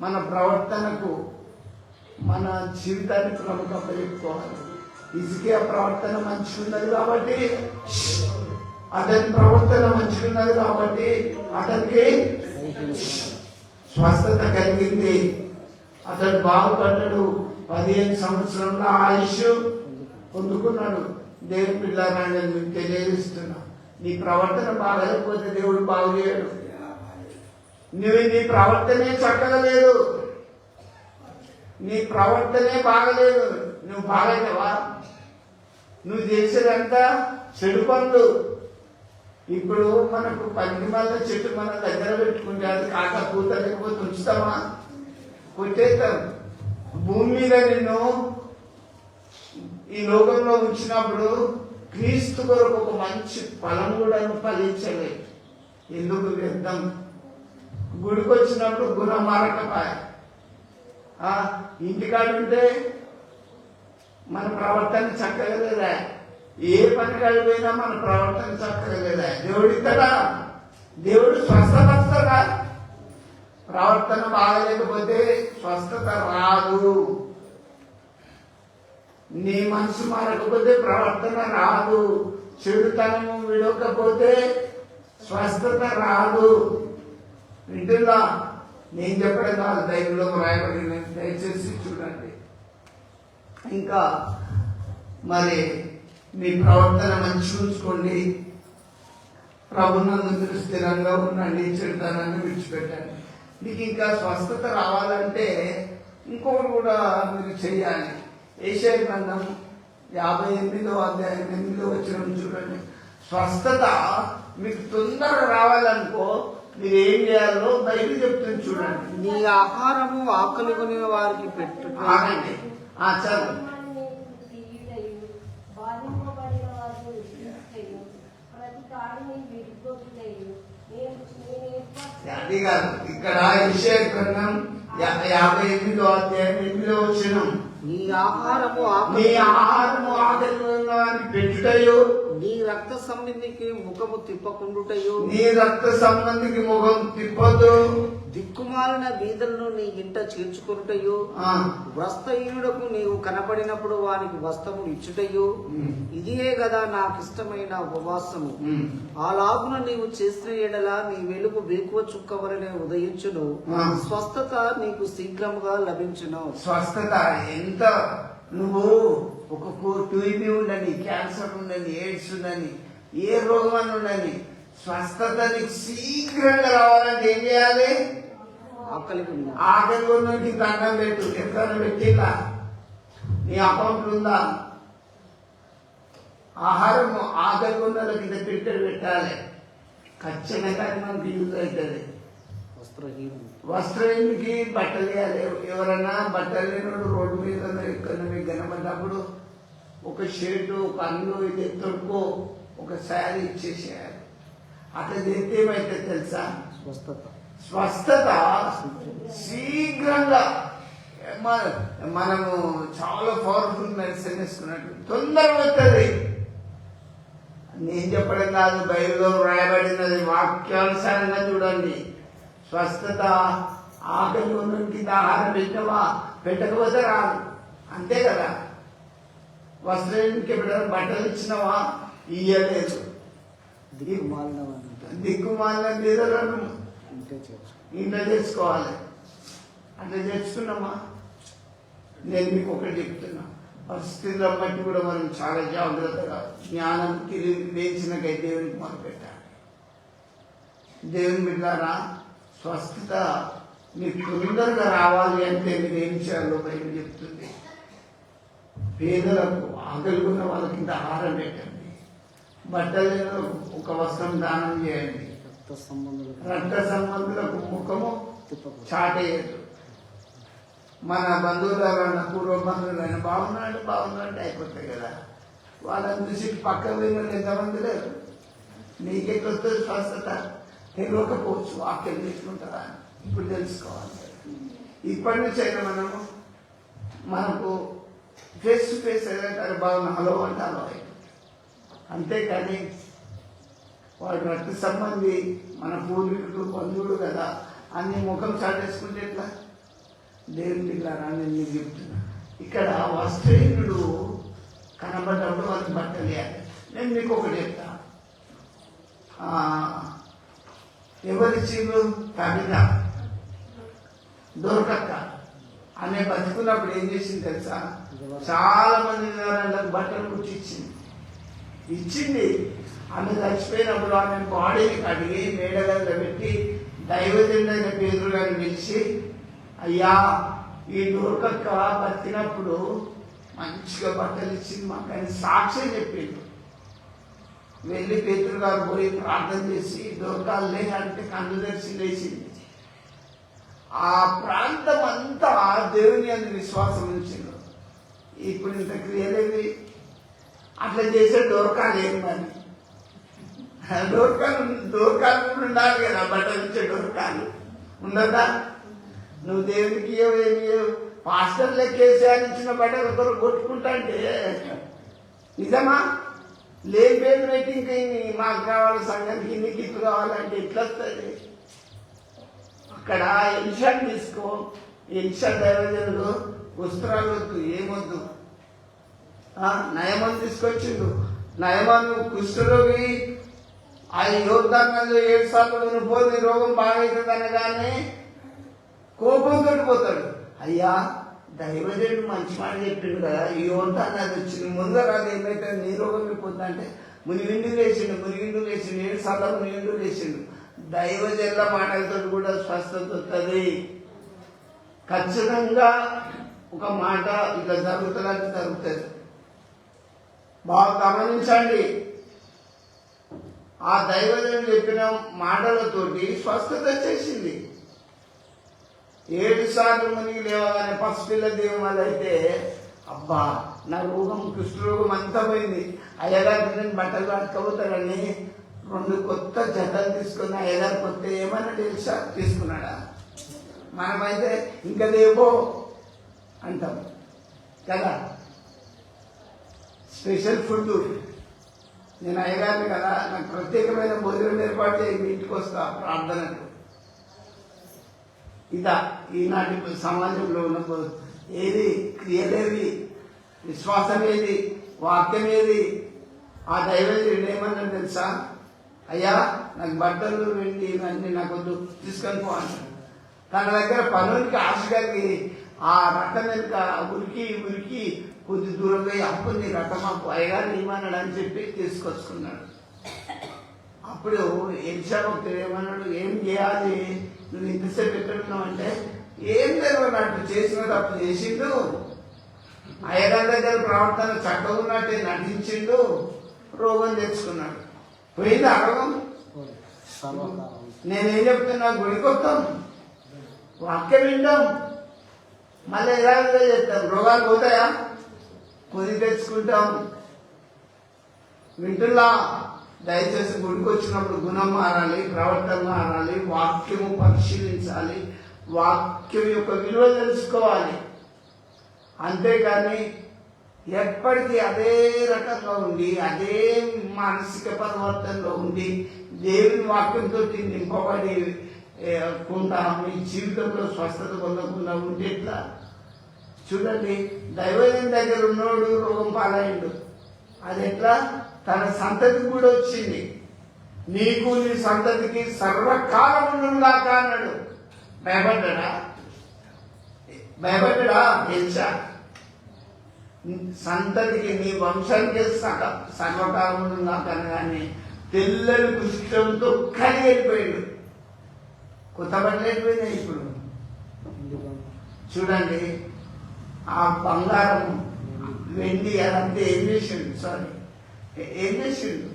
మన ప్రవర్తనకు మన జీవితాన్ని ప్రముఖం పెట్టుకోవాలి. హిజ్కియా ప్రవర్తన మంచిగున్నది కాబట్టి, అతని ప్రవర్తన మంచిగున్నది కాబట్టి అతనికి స్వస్థత కలిగింది. అతడు బాగుపడ్డాడు. 15 సంవత్సరంలో ఆయుష్ పొందుకున్నాడు. దేవుని పిల్లరా, నేను మీకు తెలియజేస్తున్నా, నీ ప్రవర్తన బాగలేకపోతే దేవుడు బాగు చేయడు. నీ ప్రవర్తనే చక్కగా లేదు, నీ ప్రవర్తనే బాగలేదు. నువ్వు బాగలేవా? నువ్వు చేసేదంతా చెడు పనులు. ఇప్పుడు మనకు పనికిమాల చెట్టు మన దగ్గర పెట్టుకుంటే అది కాక పూత లేకపోతే ఉంచుతామా? కొట్టేస్తాం. భూమి మీద నిన్ను ఈ లోకంలో ఉంచినప్పుడు క్రీస్తు కొరకు ఒక మంచి ఫలం కూడా ఫలించలేదు. ఎందుకు వ్యర్థం? గుడికి వచ్చినప్పుడు గుణం మారకపాయ. ఇంటికాడుంటే మన ప్రవర్తన చక్కగా లేదా? ఏ పని కలిపోయినా మన ప్రవర్తన చక్కగా లేదా? దేవుడు ఇస్తాడా? దేవుడు స్వస్థపరుస్తాడా? ప్రవర్తన బాగలేకపోతే స్వస్థత రాదు. నీ మనసు మారకపోతే ప్రవర్తన రాదు. చెడుతనము విడవకపోతే స్వస్థత రాదు. వింటుందా? నేను చెప్పడం కాదు, బైబిల్లో రాయబడిన, దయచేసి చూడండి. ఇంకా మరి మీ ప్రవర్తన మంచి ఉంచుకోండి. ప్రభునందు మీరు స్థిరంగా ఉండండి. చెడుతనాన్ని విడిచిపెట్టండి. మీకు ఇంకా స్వస్థత రావాలంటే ఇంకొకటి కూడా మీరు చేయాలి. యెషయా గ్రంథం 58వ అధ్యాయం 8వ వచనం చూడండి. స్వస్థత మీకు తొందరగా రావాలనుకో మీరు ఏం చేయాలో బైబిల్ చెప్తుంది చూడండి. నీ ఆహారము ఆకలి కొని వారికి పెట్టు. ఆగండి. చదువు. అది కాదు, ఇక్కడ యెషయా గ్రంథం 58వ అధ్యాయం 8వ వచనం. నీ ఆహారము ఆకలి వారికి పెట్టుటయు, నీ రక్త సంబంధికి ముఖము తిప్పకుండుటయు, నీ రక్త సంబంధికి ముఖం తిప్పదు, దిక్కుమాలిన బీదలను నీ ఇంట చేర్చుకునుటయు, వస్త్రహీనుడకు నీవు కనపడినప్పుడు వానికి వస్త్రములు ఇచ్చుటయు, ఇదియే కదా నాకు ఇష్టమైన ఉపవాసము. అలాగున నీవు చేసిన ఎడల నీ వెలుగు వేకువ చుక్క వలనే ఉదయించును, స్వస్థత నీకు శీఘ్రముగా లభించును. స్వస్థత ఎంత నువ్వు ఒక టీబీ ఉండని, క్యాన్సర్ ఉండని, ఎయిడ్స్ ఉండని, ఏ రోగం అని ఉండని, స్వస్థత నీకు శీఘ్రంగా రావాలంటే ఏం చేయాలి? ఆకలి ఉన్నకి దండం పెట్టు. ఎక్కడ పెట్టిలా? నీ అకౌంట్ ఉందా? ఆహారం ఆకలి ఉన్నది కింద పెట్టాలి. ఖచ్చితంగా మనకి యూజ్ అవుతుంది. వస్త్రహీనుడికి బట్టలు వేయాలి. ఎవరైనా బట్టలు లేనోడు రోడ్డు మీద ఇక్కడ మీకు కనబడ్డప్పుడు ఒక షర్టు, ఒక అన్ను, ఇది తొడుకో, ఒక శారీ ఇచ్చేసేయాలి. అట్లా చేస్తే ఏమైతే తెలుసా? స్వస్థత శీఘ్రంగా. మనము చాలా పవర్ఫుల్ మెడిసిన్ వేసుకున్నట్టు తొందరగా వస్తుంది. నేను చెప్పడం కాదు, బైబిల్లో రాయబడినది వాక్యానుసారంగా చూడండి. స్వస్థత ఆకలి ఉన్నకి ఆహారం పెట్టినవా, పెట్టకపోతే రాదు. అంతే కదా. వస్త్రానికి ఎప్పుడైనా బట్టలు ఇచ్చినవా, ఇయ్యలేదు. దిక్కుమాలిన బీదలను ఇంట్లో చేసుకోవాలి. అట్లా తెచ్చుకున్నామా? నేను మీకు ఒకటి చెప్తున్నా, పరిస్థితులను బట్టి కూడా మనం చాలా జాగ్రత్తగా జ్ఞానం లేచినకై దేవునికి మొదలుపెట్టాలి. దేవుని బిడ్డారా, స్వస్థత మీకు తొందరగా రావాలి అంటే మీరు ఏం చేయాలో బైబిల్ చెప్తుంది. పేదలకు, ఆకలి ఉన్న వాళ్ళకి ఇంత ఆహారం పెట్టండి. బట్టలను ఒక వస్త్రం దానం చేయండి. రక్త సంబంధులకు ముఖము చాటేయదు. మన బంధువుల పూర్వ బంధువులైన బాగున్నాడు అయిపోతాయి కదా. వాళ్ళని చూసి పక్క పోయిన ఎంతమంది లేరు. నీకెట్లొస్తుంది స్వస్థత? తెలియకపోవచ్చు. వాక్యం తీసుకుంటారా? ఇప్పుడు తెలుసుకోవాలి. ఇప్పటి నుంచి అయినా మనకు ఫేస్ టు ఫేస్ ఏదంటారు, బాగున్నా హలో అంటే హలో అయిపోతుంది. అంతేకాని వాడు రక్త సంబంధి, మన పూర్వీకుడు, బంధువుడు కదా, అన్ని ముఖం చాటేసుకుంటే ఎట్లా? దేవుని పిల్లారా, నేను మీకు చెప్తున్నా, ఇక్కడ వస్త్రహీనుడు కనబడ్డప్పుడు వాళ్ళకి బట్టలు వేయాలి. నేను మీకు ఒకటి చెప్తా. ఎవరిచ్చిళ్ళు? కవిత దొరకక్క అనే బతుకున్నప్పుడు ఏం చేసింది తెలుసా? చాలా మంది వివరాలకు బట్టలు కుట్టి ఇచ్చింది. ఆమె చచ్చిపోయినప్పుడు ఆమె బాడీని కడిగి మేడగల్లో పెట్టి దైవజనుడైన పేదరు గారిని పిలిచి, అయ్యా ఈ దూరకక్క బతికినప్పుడు మంచిగా బట్టలు ఇచ్చింది మాకు అని సాక్ష్యం చెప్పిండు. వెళ్ళి పేతురు గారు పోయి ప్రార్థన చేసి దొరకాలే అంటే కళ్ళు తెరిచి లేచింది. ఆ ప్రాంతం అంతా దేవుని అందు విశ్వాసం ఉంచింది. ఇప్పుడు ఇంత క్రియలేవి అట్లా చేసే దొరకాలేం మరి. దొరకాలు ఉండాలి కదా, బట్టలు ఇచ్చే దొరకాలు ఉండదా? నువ్వు దేవునికి ఏమి పాస్టర్ లెక్కేసి అని ఇచ్చిన బట్టలు ఒకరు కొట్టుకుంటా అంటే నిజమా? లేని పేరు పెట్టి ఇంకా మాకు కావాలి సంఘానికి ఇన్ని గిట్లు కావాలంటే ఎట్లా వస్తుంది? అక్కడ ఎలిషాని తీసుకో, ఎలిషా దైవజనుడు వస్త్రాలు వద్దు, ఏమొద్దు, నయమని తీసుకొచ్చిండు. నయమాను కుష్ఠరోగి ఆ యోర్దాను 7 సార్లు నువ్వు పోతే రోగం బాగవుతుంది అనగానే కోపంతో పోతాడు. అయ్యా దైవజనుడు మంచి మాట చెప్పిండు కదా, ఈ యోర్దాను అది వచ్చింది ముందర అది ఏమైతే నీ రోగం అయిపోతుంది అంటే మునిగిండు లేచిండు 7 సార్లు మునిగిండు లేచిండు. దైవజనుల మాటలతో కూడా స్వస్థత వస్తుంది. ఖచ్చితంగా ఒక మాట ఇట్లా జరుగుతుందంటే జరుగుతుంది. బాగా గమనించండి. ఆ దైవజనుడు చెప్పిన మాటలతోటి స్వస్థత చేసింది. 7 సార్లు మునిగి లేవగానే పసిపిల్ల దేవుడు అయితే అబ్బా నా రోగం కుష్ఠరోగం అంతా పోయింది. అయ్యగారు నేను బట్టలు పట్టుకపోతాడని 2 కొత్త జతలు తీసుకుని అయ్యగారు కొత్త ఏమన్నా తెలుసా తీసుకున్నాడా? మనమైతే ఇంకా దేవో అంటాం కదా. స్పెషల్ ఫుడ్, నేను అయ్యగారిని కదా, నాకు ప్రత్యేకమైన భోజనం ఏర్పాటు చేయి, మీ ఇంటికి వస్తా ప్రార్థనకు. ఇదా ఈనాటి సమాజంలో ఉన్న ఏది క్రియలేవి, విశ్వాసం ఏది, వాక్యం ఏది? ఆ దైవజనుడు ఏమన్నా తెలుసా? అయ్యా నాకు బట్టలు వెండి ఇవన్నీ నాకు వద్దు, తీసుకొని పో అంటాడు. తన దగ్గర పనులకి ఆశ కలిగి ఆ రథం వెనుక ఉరికి కొద్ది దూరం పోయి అప్పుడు నీ రథమాకు అయ్యగారు ఏమన్నాడు అని చెప్పి తీసుకొచ్చుకున్నాడు. అప్పుడు ఎలిషా భక్తుడు ఏమన్నాడు, ఏం చేయాలి, నువ్వు ఇంతసేపు ఎక్కడున్నావు అంటే ఏం తెలియనట్టు చేసిన తప్పు చేసిండు, అయ్యగారి దగ్గర ప్రవర్తన చక్కగా ఉన్నట్టే నటించిండు, రోగం తెచ్చుకున్నాడు. పోయింది ఆ రోగం. నేనేం చెప్తున్నా, గుడికొస్తాం, వాక్యం వింటాం, మళ్ళీ ఎలా చెప్తాం, రోగాలు పోతాయా? కొని తెచ్చుకుంటాం. వింటున్నా, దయచేసి గుడికి వచ్చినప్పుడు గుణం మారాలి, ప్రవర్తన మారాలి, వాక్యము పరిశీలించాలి, వాక్యం యొక్క విలువ తెలుసుకోవాలి. అంతేకాని ఎప్పటికీ అదే రకంగా ఉండి అదే మానసిక పరివర్తనలో ఉండి దేవుని వాక్యంతో నింపబడి మీ జీవితంలో స్వస్థత పొందకుండా ఉంటే ఎట్లా? చూడండి, దైవజనుడి దగ్గర ఉన్నోడు రోగం పాలైండు. అది ఎట్లా? తన సంతతికి కూడా వచ్చింది. నీకు నీ సంతతికి సర్వకాలమునుగాక అన్నాడు. భయపడ్డా తెలుసా? సంతతికి నీ వంశానికి సర్వకాలమునుగాక అనగానే తెల్లని కుష్ఠంతో కలిగి వెళ్ళిపోయాడు. కొత్త బట్టలు వెళ్ళిపోయినాయి. ఇప్పుడు చూడండి, ఆ బంగారం వెండి అదంతా ఏం చేసిండు? ఏం చేసిండు?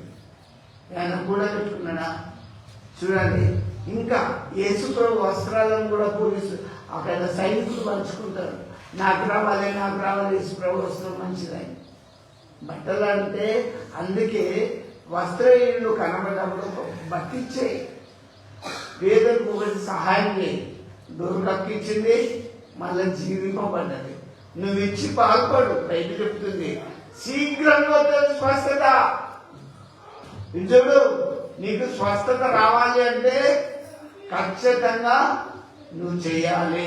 ఆయన కూడా పెట్టుకున్నాడా? చూడండి, ఇంకా యేసుప్రభు వస్త్రాలను కూడా పోలీసు అక్కడ సైనికులు పంచుకుంటారు. నాకు రావాలి యేసుప్రభు వస్త్రం మంచిదని. బట్టలు అంటే అందుకే వస్త్రహీనులు కనబడినప్పుడు బట్టిచ్చేయి, పేదలకు ఒకటి సహాయం చేయి. దొరకక్కిచ్చింది, మళ్ళీ జీవింపబడ్డది. నువ్వు ఇచ్చి బాగుపడు. బయట చెప్తుంది శీఘ్రంగా స్వస్థత. చూడు, నీకు స్వస్థత రావాలి అంటే ఖచ్చితంగా నువ్వు చేయాలి.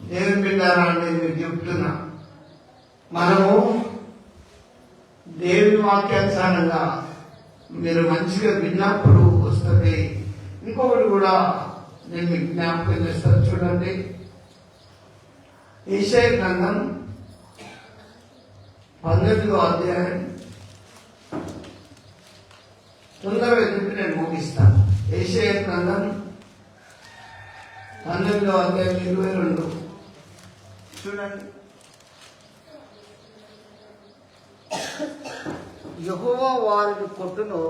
దేవుని బిడ్డారా నేను మీకు చెప్తున్నా, మనము దేవుని వాక్యానుసారంగా మీరు మంచిగా విన్నప్పుడు వస్తుంది. ఇంకొకటి కూడా నేను మీకు జ్ఞాపకం చేస్తాను. చూడండి, యెషయా గ్రంథం 19వ అధ్యాయం, తొందరగా చెప్పి నేను ముగిస్తాను. యెషయా గ్రంథం 19వ అధ్యాయం 22. చూడండి. యెహోవా వారిని కొట్టును,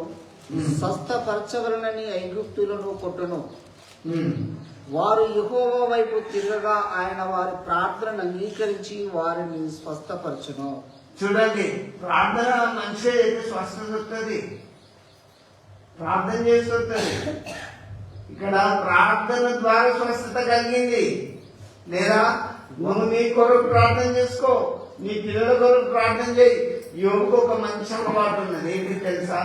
స్వస్థపరచవలనని ఐగుప్తులను కొట్టును. వారు యెహోవా వైపు తిరగగా ఆయన వారి ప్రార్థనను అంగీకరించి వారిని స్వస్థపరచును. చూడండి, ప్రార్థన మనిషి అయితే స్వస్థత వస్తుంది, ప్రార్థన చేసి వస్తుంది. ఇక్కడ ప్రార్థన ద్వారా స్వస్థత కలిగింది. లేదా నువ్వు నీ కొరకు ప్రార్థన చేసుకో, నీ పిల్లల కొరకు ప్రార్థన చేయి. యోగుకు ఒక మంచి అలవాటు ఉన్నది, ఏంటి తెలుసా?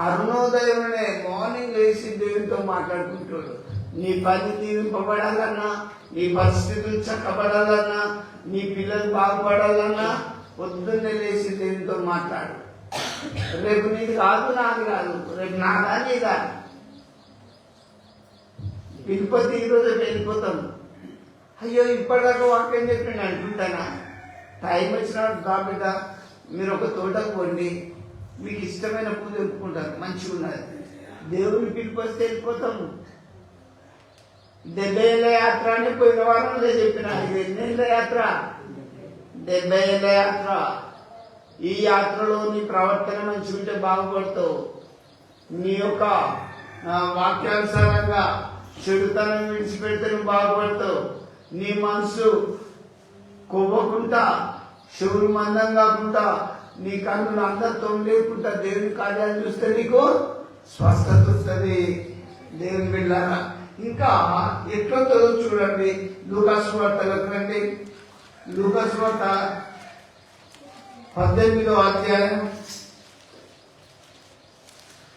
అరుణోదయంలోనే మార్నింగ్ లేచి దేవునితో మాట్లాడుకుంటాడు. నీ పని దీవింపబడాలన్నా, నీ పరిస్థితులు చక్కబడాలన్నా, నీ పిల్లలు బాగుపడాలన్నా పొద్దున్నే లేచి దేవునితో మాట్లాడు. రేపు నీది కాదు, నాది కాదు, రేపు నాదా నీదా. వెళ్ళిపోతే ఈరోజు వెళ్ళిపోతాం. అయ్యో ఇప్పటిదాకా వాక్యం చెప్పిండి అంటుంటానా? టైం వచ్చినప్పుడు కాబట్టి మీరు ఒక తోటకు పోండి, మీకు ఇష్టమైన పూజ ఒప్పుకుంటారు, మంచిగా ఉన్నది. దేవుని పిలిపొస్తే వెళ్ళిపోతాము. 70 ఏళ్ళ యాత్ర అని పోయిన వారంలో చెప్పిన. ఇది ఎన్నేళ్ళ యాత్ర? 70 ఏళ్ళ యాత్ర. ఈ యాత్రలో నీ ప్రవర్తన మంచిగా ఉంటే బాగుపడతావు. నీ యొక్క వాక్యానుసారంగా చెడుతనం విడిచిపెడితే నువ్వు బాగుపడతావు. నీ మనసు కొవ్వకుండా, చెవులు మందం కాకుండా, నీ కన్నులు అందరితో లేకుండా దేవుని కార్యాలు చూస్తే నీకు స్వస్థత వస్తుంది. దేవుని బిడ్డలారా, ఇంకా ఎట్లా చూడండి. లూకాసు వార్తలకు రండి. లూకాసు వార్త 18వ అధ్యాయం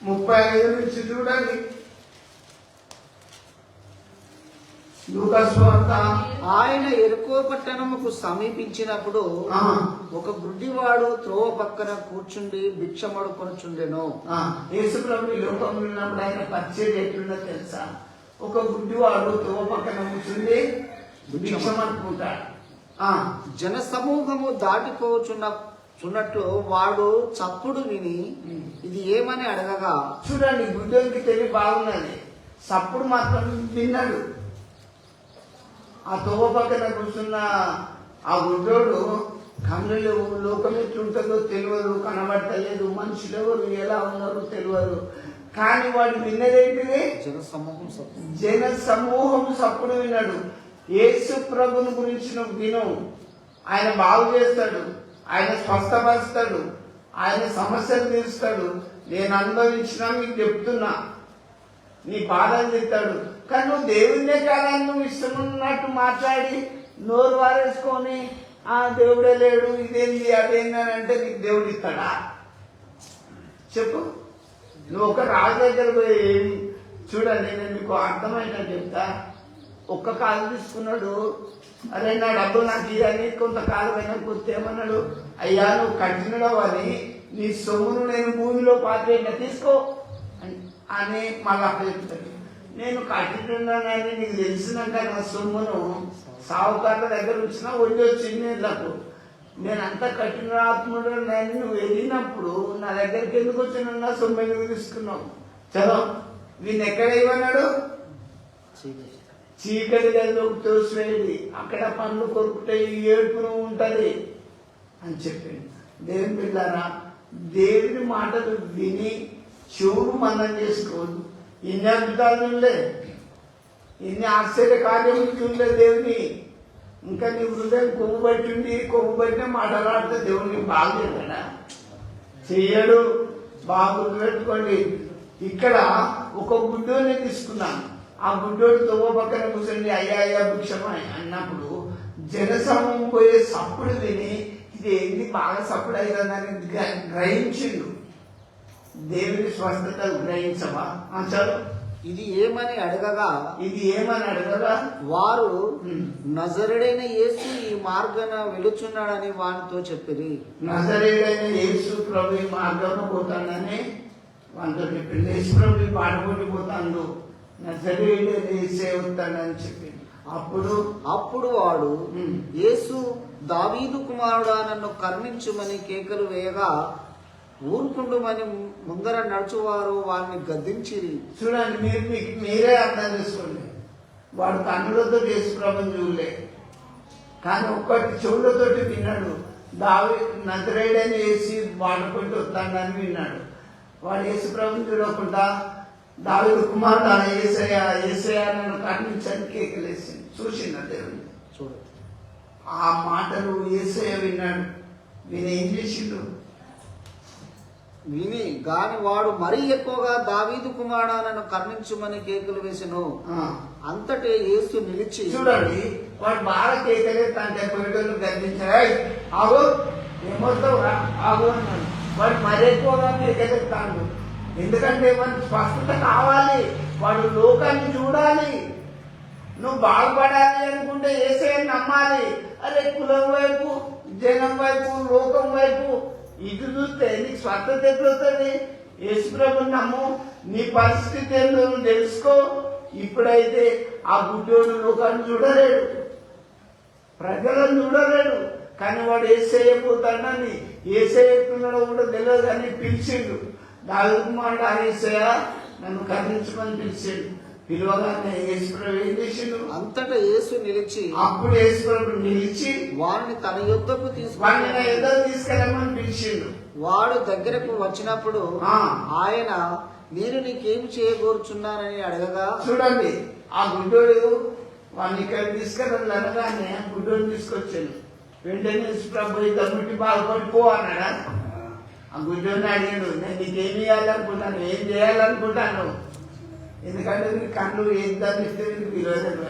35 నుంచి చూడండి. లూకాసు వార్త. ఆయన యెరికో పట్టణముకు సమీపించినప్పుడు ఒక గుడ్డివాడు త్రోవ పక్కన కూర్చుండి భిక్షమడుకొనుచుండెను. యేసుప్రభు ఈ లోకంలో ఉన్నప్పుడు ఆయన పరిచయం ఎట్లుందో తెలుసా? ఒక గుడ్డివాడు త్రోవ పక్కన కూర్చుండి భిక్షమడుకుంటాడు. జన సమూహము దాటిపోచున్నట్లు వాడు చప్పుడు విని ఇది ఏమని అడగగా, చూడండి, గుడ్డోనికి తెలివి బాగున్నది, చప్పుడు మాత్రం విన్నాడు. ఆ తోవ పక్కన కూర్చున్న ఆ గుడ్డోడు కళ్ళు లేవు, లోకం ఎట్లుంటుందో తెలియదు, కనబడతలేదు, మనుషులు ఎవరు ఎలా ఉన్నారో తెలియదు. కానీ వాడు విన్నదేంటిది? జన సమూహం సప్పుడు విన్నాడు. యేసు ప్రభుని గురించి నువ్వు విను. ఆయన బాగు చేస్తాడు, ఆయన స్వస్థపరుస్తాడు, ఆయన సమస్యలు తీరుస్తాడు. నేను అనుభవించినా మీకు చెప్తున్నా, నీ బాధలు తిట్టాడు. కానీ నువ్వు దేవుడినే కాదని నువ్వు ఇష్టమున్నట్టు మాట్లాడి నోరు వారేసుకొని దేవుడే లేడు, ఇదేంది అదేంది అని అంటే నీకు దేవుడు ఇస్తాడా? చెప్పు. నువ్వు ఒక రాజు దగ్గర పోయి చూడండి, నేను మీకు అర్థమైనట్టు చెప్తా. ఒక్క కాలు తీసుకున్నాడు, అరే నా డబ్బులు నాకు ఇవన్నీ కొంతకాలం అయినా గుర్తేమన్నాడు, అయ్యా నువ్వు కట్టినడవు అని నీ సొమ్మును నేను భూమిలో పాత్ర తీసుకో అని మళ్ళీ అప్పచెప్తాడు. నేను కట్టినానని నీకు తెలిసినాక నా సొమ్మును సావుకారుల దగ్గర వచ్చినా వడ్డీ వచ్చింది నీళ్ళకు. నేనంతా కఠిన ఆత్ముడు నువ్వు వెళ్ళినప్పుడు నా దగ్గరికి ఎందుకు వచ్చిన నా సొమ్ము ఎందుకు తీసుకున్నావు? చలో, వీళ్ళు ఎక్కడ ఇవ్వన్నాడు? చీకటి గదిలోకి తోసివేయండి, అక్కడ పనులు కొరుకుతాయి, ఏడుపును ఉంటది అని చెప్పింది. దేవుని బిడ్డారా, దేవుని మాటలు విని చెవులు మందం చేసుకోదు. ఇన్ని అద్భుతాలు చూడలే, ఇన్ని ఆశ్చర్య కార్యములు చూడలే దేవుని. ఇంకా నీ హృదయం కొవ్వు పట్టింది, కొవ్వు పట్టిన మాట్లాడితే దేవుడిని బాగు చేస్తాడా? చెయ్యడు. బాగు పెట్టుకోండి. ఇక్కడ ఒక గుడ్డోని తీసుకున్నాను. ఆ గుడ్డోడు తొవ్వ పక్కన కూర్చొని అయ్యా భిక్షమా అన్నప్పుడు జనసమూహం పోయే సప్పుడు విని ఇది ఏంటి బాగా సప్పుడు అవుతుందని గ్రహించిండు. దేవుని స్వస్థత గ్రహించవా? చదువు. ఇది ఏమని అడగగా వారు నజరేడైన యేసు ఈ మార్గాన వెళుచున్నాడని వానితో చెప్పిరి. నజరేడైన యేసు ప్రభు ఈ మార్గాన పోతాడని వానితో చెప్పింది. యేసు ప్రభు ఈ పాటపోటీ పోతాడు, నజరేడైన యేసే వస్తాడని చెప్పింది. అప్పుడు వాడు యేసు దావీదు కుమారుడా నన్ను కరుణించుమని కేకలు వేయగా ఊరుకుండుమని ముందర నడుచువారు వారిని గద్దించిరి. చూడండి, మీరే అర్థం చేసుకోండి. వాడు కన్నులతో యేసు ప్రభుని చూడలే, కానీ ఒక్కటి చెవులతోటి విన్నాడు. నజరేయుడని వేసి వాడుకుంటూ వస్తాడని విన్నాడు. వాడు యేసు ప్రభుని చూడకుండా దావీదు కుమారుడు యేసయ్య యేసయ్య నన్ను కరుణించని కేకలేసింది. చూసిండు దేవుని. చూడు, ఆ మాటలు యేసయ్య విన్నాడు. వీళ్ళు ఏం చేసిండు? విని గాని వాడు మరీ ఎక్కువగా దావీదు కుమారుడా నన్ను కరుణించుమని కేకులు వేసెను. అంతటే యేసు నిలిచి, చూడండి, వాడు బాగా కేకలేస్తే పొయ్యలు గర్జించాడు. ఆగు, ఏమవుతావు ఆగు అన్నాడు. వాడు మరీ ఎక్కువగా కేకలేస్తాడు. ఎందుకంటే మనకు స్పష్టత కావాలి. వాడు లోకాన్ని చూడాలి. నువ్వు బాగుపడాలి అనుకుంటే యేసయ్యని నమ్మాలి. అరే కులం వైపు, జనం వైపు, లోకం వైపు ఇటు చూస్తే నీకు స్వస్థత ఎట్లవుతుంది? యేసు ప్రభుని నమ్ము, నీ పరిస్థితి ఏందో నువ్వు తెలుసుకో. ఇప్పుడైతే ఆ గుడ్డోడు లోకాన్ని చూడలేడు, ప్రజలను చూడలేడు. కానీ వాడు యేసయ్య పోతాడని యేసయ్య ఎట్లున్నాడో కూడా తెలియదు. కానీ పిలిచిండు. దావీదు కుమారుడు యేసయ్య నన్ను కరుణించమని పిలిచిండు. పిలవగానే యేసు ప్రభు ఏం చేసిండు? అంతటా యేసు నిలిచి, అప్పుడు యేసు ప్రభు నిలిచి వాడిని తన యుద్ధకు వాడిని నా యుద్ధకు తీసుకెళ్ళమని పిలిచిండు. వాడు దగ్గరకు వచ్చినప్పుడు ఆయన నేను నీకేమి చేయగోరుచున్నానని అడగగా, చూడండి, ఆ గుడ్డోడు వాడిని ఇక్కడ తీసుకెళ్ళాలి అనగానే గుడ్డోడు తీసుకొచ్చాను. వెంటనే యేసు ప్రభు దమ్ముట్టి బాగుపడిపో అన్నాడా? ఆ గుడ్డోడిని అడిగాడు, నేను నీకేమి చేయాలనుకుంటాను, ఏం చేయాలనుకుంటాను? ఎందుకంటే నీ కళ్ళు ఏం దాన్ని ఇస్తే నీకు విలువ.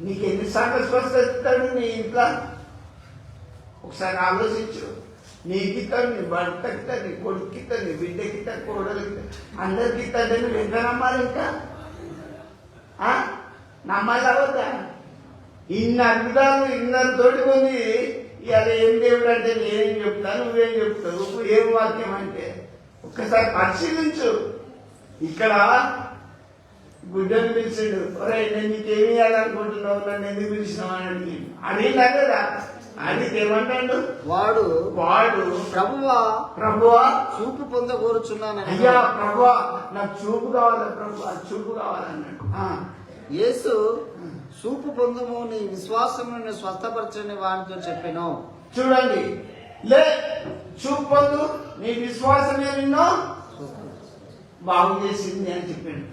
నీకు ఎన్నిసార్లు స్వస్థత ఇస్తాడు నీ ఇంట్లో? ఒకసారి ఆలోచించు. నీకు ఇస్తాడు, నీ భర్తకి ఇస్తాడు, నీ కొడుకు ఇస్తాడు, నీ బిడ్డకి ఇస్తాడు, కోడలికి ఇస్తాడు, అందరికి ఇస్తాడు. నువ్వు ఎంత నమ్మాలి? ఇంకా నమ్మాలి అవద్దా? ఇన్ని అద్భుతాలు ఇన్నతోటి ఉంది. ఇవాళ ఏం దేవుడు అంటే నేనేం చెప్తాను, నువ్వేం చెప్తావు, ఏం వాక్యం అంటే ఒక్కసారి పరిశీలించు. ఇక్కడ గుడ్డని పిలిచాడు. ఒరే, నేను నీకేమి చేయాలనుకుంటున్నావు, నన్ను ఎందుకు పిలిచినావు అని అడిగినా కదా. అడిగితే ఏమంటాడు? వాడు ప్రభువా చూపు పొందగోరుచున్నాను. అయ్యా ప్రభువా, నాకు చూపు కావాలి ప్రభువా, చూపు కావాలన్నాడు. యేసు చూపు పొందుము, నీ విశ్వాసమును స్వస్థపరచని వాడితో చెప్పాను. చూడండి, లే చూపు పొందు, నీ విశ్వాసమే నిన్ను బాగు చేసింది అని చెప్పాడు.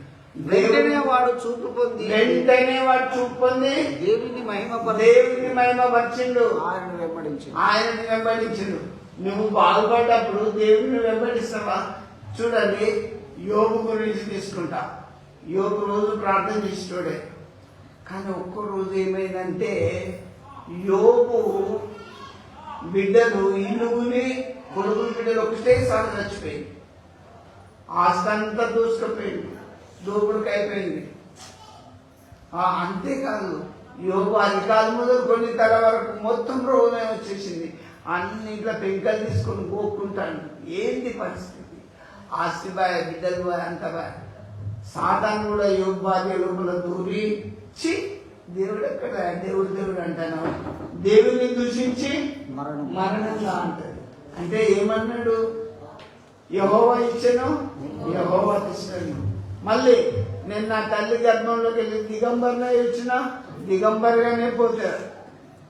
వెంటనే వాడు చూపు పొంది దేవుని మహిమపరిచిండు. ఆయనని వెంబడించిండు. నువ్వు బాగుపడ్డప్పుడు దేవుని వెంబడిస్తావా? చూడండి, యోగు గురించి తీసుకుంటా. యోగు రోజు ప్రార్థన చేసేటోడే. కానీ ఒక్కో రోజు ఏమైందంటే యోగు బిడ్డలు ఇల్లుని కొడుకు బిడ్డలు ఒకటేసారి చచ్చిపోయింది. ఆస్తంతా దూసుకుపోయింది, దోపుడికి అయిపోయింది. అంతేకాదు, యోగు అధికారులు మొదలుకొని తల వరకు మొత్తం రోగమే వచ్చేసింది. అన్నింట్లో పెంకలు తీసుకొని పోక్కుంటాను. ఏంది పరిస్థితి? ఆస్తి బాయ్, బిడ్డలు బాయ్, అంత బాయ్. సాతాను కూడా యోగు భార్య లోపల దూరించి దేవుడు ఎక్కడ, దేవుడు అంటాను, దేవుడిని దూషించి మరణంగా అంటాడు. అంటే ఏమన్నాడు? యెహోవా ఇచ్చెను, యెహోవా తీసుకెళ్ళను. మళ్ళీ నేను నా తల్లి గర్భంలోకి వెళ్ళి దిగంబర్గా ఇచ్చిన దిగంబర్గానే పోతారు.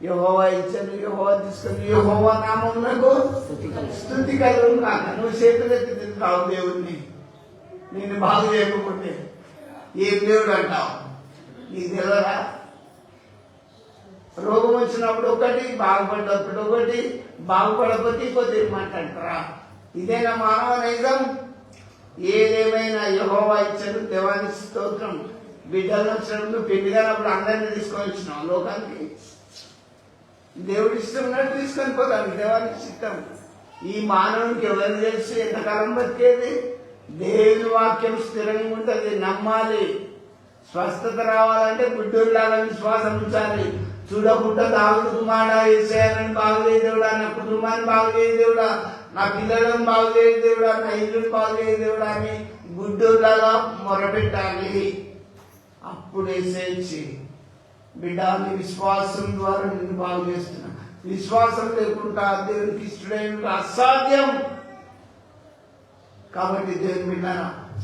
యెహోవా ఇచ్చాను, యెహోవా తీసుకొని, యెహోవా నామమునకు స్తుతి కలుగును గాక. నువ్వు చేతులెత్తి తింటావు దేవుణ్ణి. నేను బాగు చేయకపోతే ఏం దేవుడు అంటావు? నీకు తెలియదా? రోగం వచ్చినప్పుడు ఒకటి, బాగుపడ్డప్పుడు ఒకటి, బాగుపడకపోతే ఇంకోటి మాట్లాడతారా? ఇదేనా మానవ నైజం? ఏదేమైనా యెహోవా ఇచ్చాడు, దేవానికి స్తోత్రం. బిడ్డలు వచ్చినప్పుడు పెళ్లిగానప్పుడు అందరినీ తీసుకొని వచ్చినాం లోకానికి. దేవుడు ఇష్టం ఉన్నట్టు తీసుకొని పోతాం, దేవానికి చిత్తం. ఈ మానవునికి ఎవరు తెలుసు ఎంతకాలం బతికేది? దేవుని వాక్యం స్థిరంగా ఉంటుంది, నమ్మాలి. స్వస్థత రావాలంటే గుడ్డూరులాగా విశ్వాసం ఉంచాలి. చూడకుండా దావీదు కుమారుడా యేసయ్యని బాగు చేయ దేవుడా, నా కుటుంబాన్ని బాగు చేయ దేవుడా, నా పిల్లలను బాగు చేయ దేవుడా, నా ఇల్లుని బాగు చేయ దేవుడా అని గుడ్డూరులాగా మొరపెట్టాలి. అప్పుడు యేసయ్య బిడ్డ, నీ విశ్వాసం ద్వారా నిన్ను బాగు చేస్తున్నా. విశ్వాసం లేకుండా దేవునికి ఇష్టడైన అసాధ్యం. కాబట్టి దేవుని బిడ్డ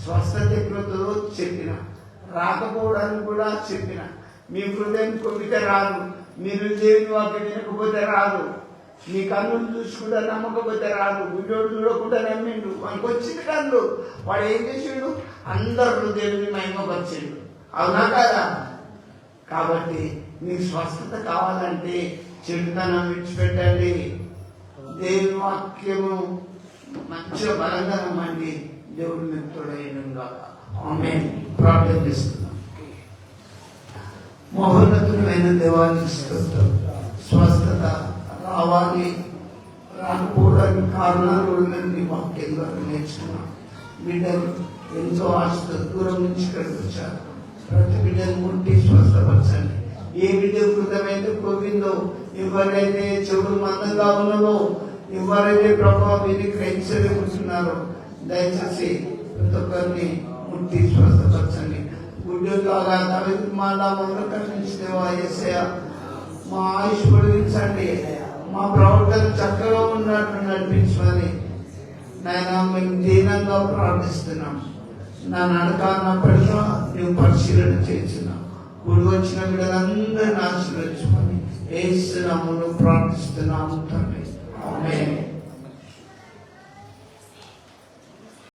స్వస్థత ఎప్పుడో చెప్పిన, రాకపోవడానికి కూడా చెప్పిన. మీ హృదయం కొమ్మితే రాదు, మీరు దేవుని వాక్యం వినకపోతే రాదు, నీ కన్నులు చూసుకుంటా నమ్మకపోతే రాదు. వీడియోడు చూడకుండా నమ్మిండు, వానికి వచ్చింది కన్ను, వాడు ఏం చేసిండు? అందరూ దేవుని మహిమపరిచిండు. అవునా కదా? కాబట్టి మీకు స్వస్థత కావాలంటే చెడుతనం విడిచిపెట్టండి, దేవుని వాక్యము మంచిగా బలంగా నమ్మండి. దేవుడు మీకు తోడైనగా. ఆమేన్. ప్రార్థన చేస్తున్నాం. మహోన్నతుడైన దేవానికి స్తోత్రం. స్వస్థత రావాలి, రాకపోవడానికి కారణాలు నీ వాక్యం ద్వారా నేర్చుకున్నాం. బిడ్డలు ఎంతో ఆశతో దూరం నుంచి ఇక్కడికి వచ్చారు. ప్రతి బిడ్డను ముట్టి స్వస్థపరచండి. ఏ బిడ్డ కృతమైతే పోయిందో, ఎవరైతే చెవులు మందంగా ఉన్నదో, ఎవరైతే ప్రభావ విని గ్రహించలేకుంటున్నారో దయచేసి ప్రతి ఒక్కరిని ముట్టి స్వస్థపరచండి. గుడ్డులాగా మాలా మొదటి నుంచి దేవా యేసయ్య మా ఆయుష్ పొడిగించండి, మా ప్రవర్తన చక్కగా ఉన్నట్టు నడిపించమని నాయన మేము దీనంగా ప్రార్థిస్తున్నాం. నా నడక నా పట్ల నువ్వు పరిశీలన చేస్తున్నావు. గుడి వచ్చిన బిడ్డలందరినీ ఆశీర్వదించమని యేసు నామములో ప్రార్థిస్తున్నాము తండ్రి.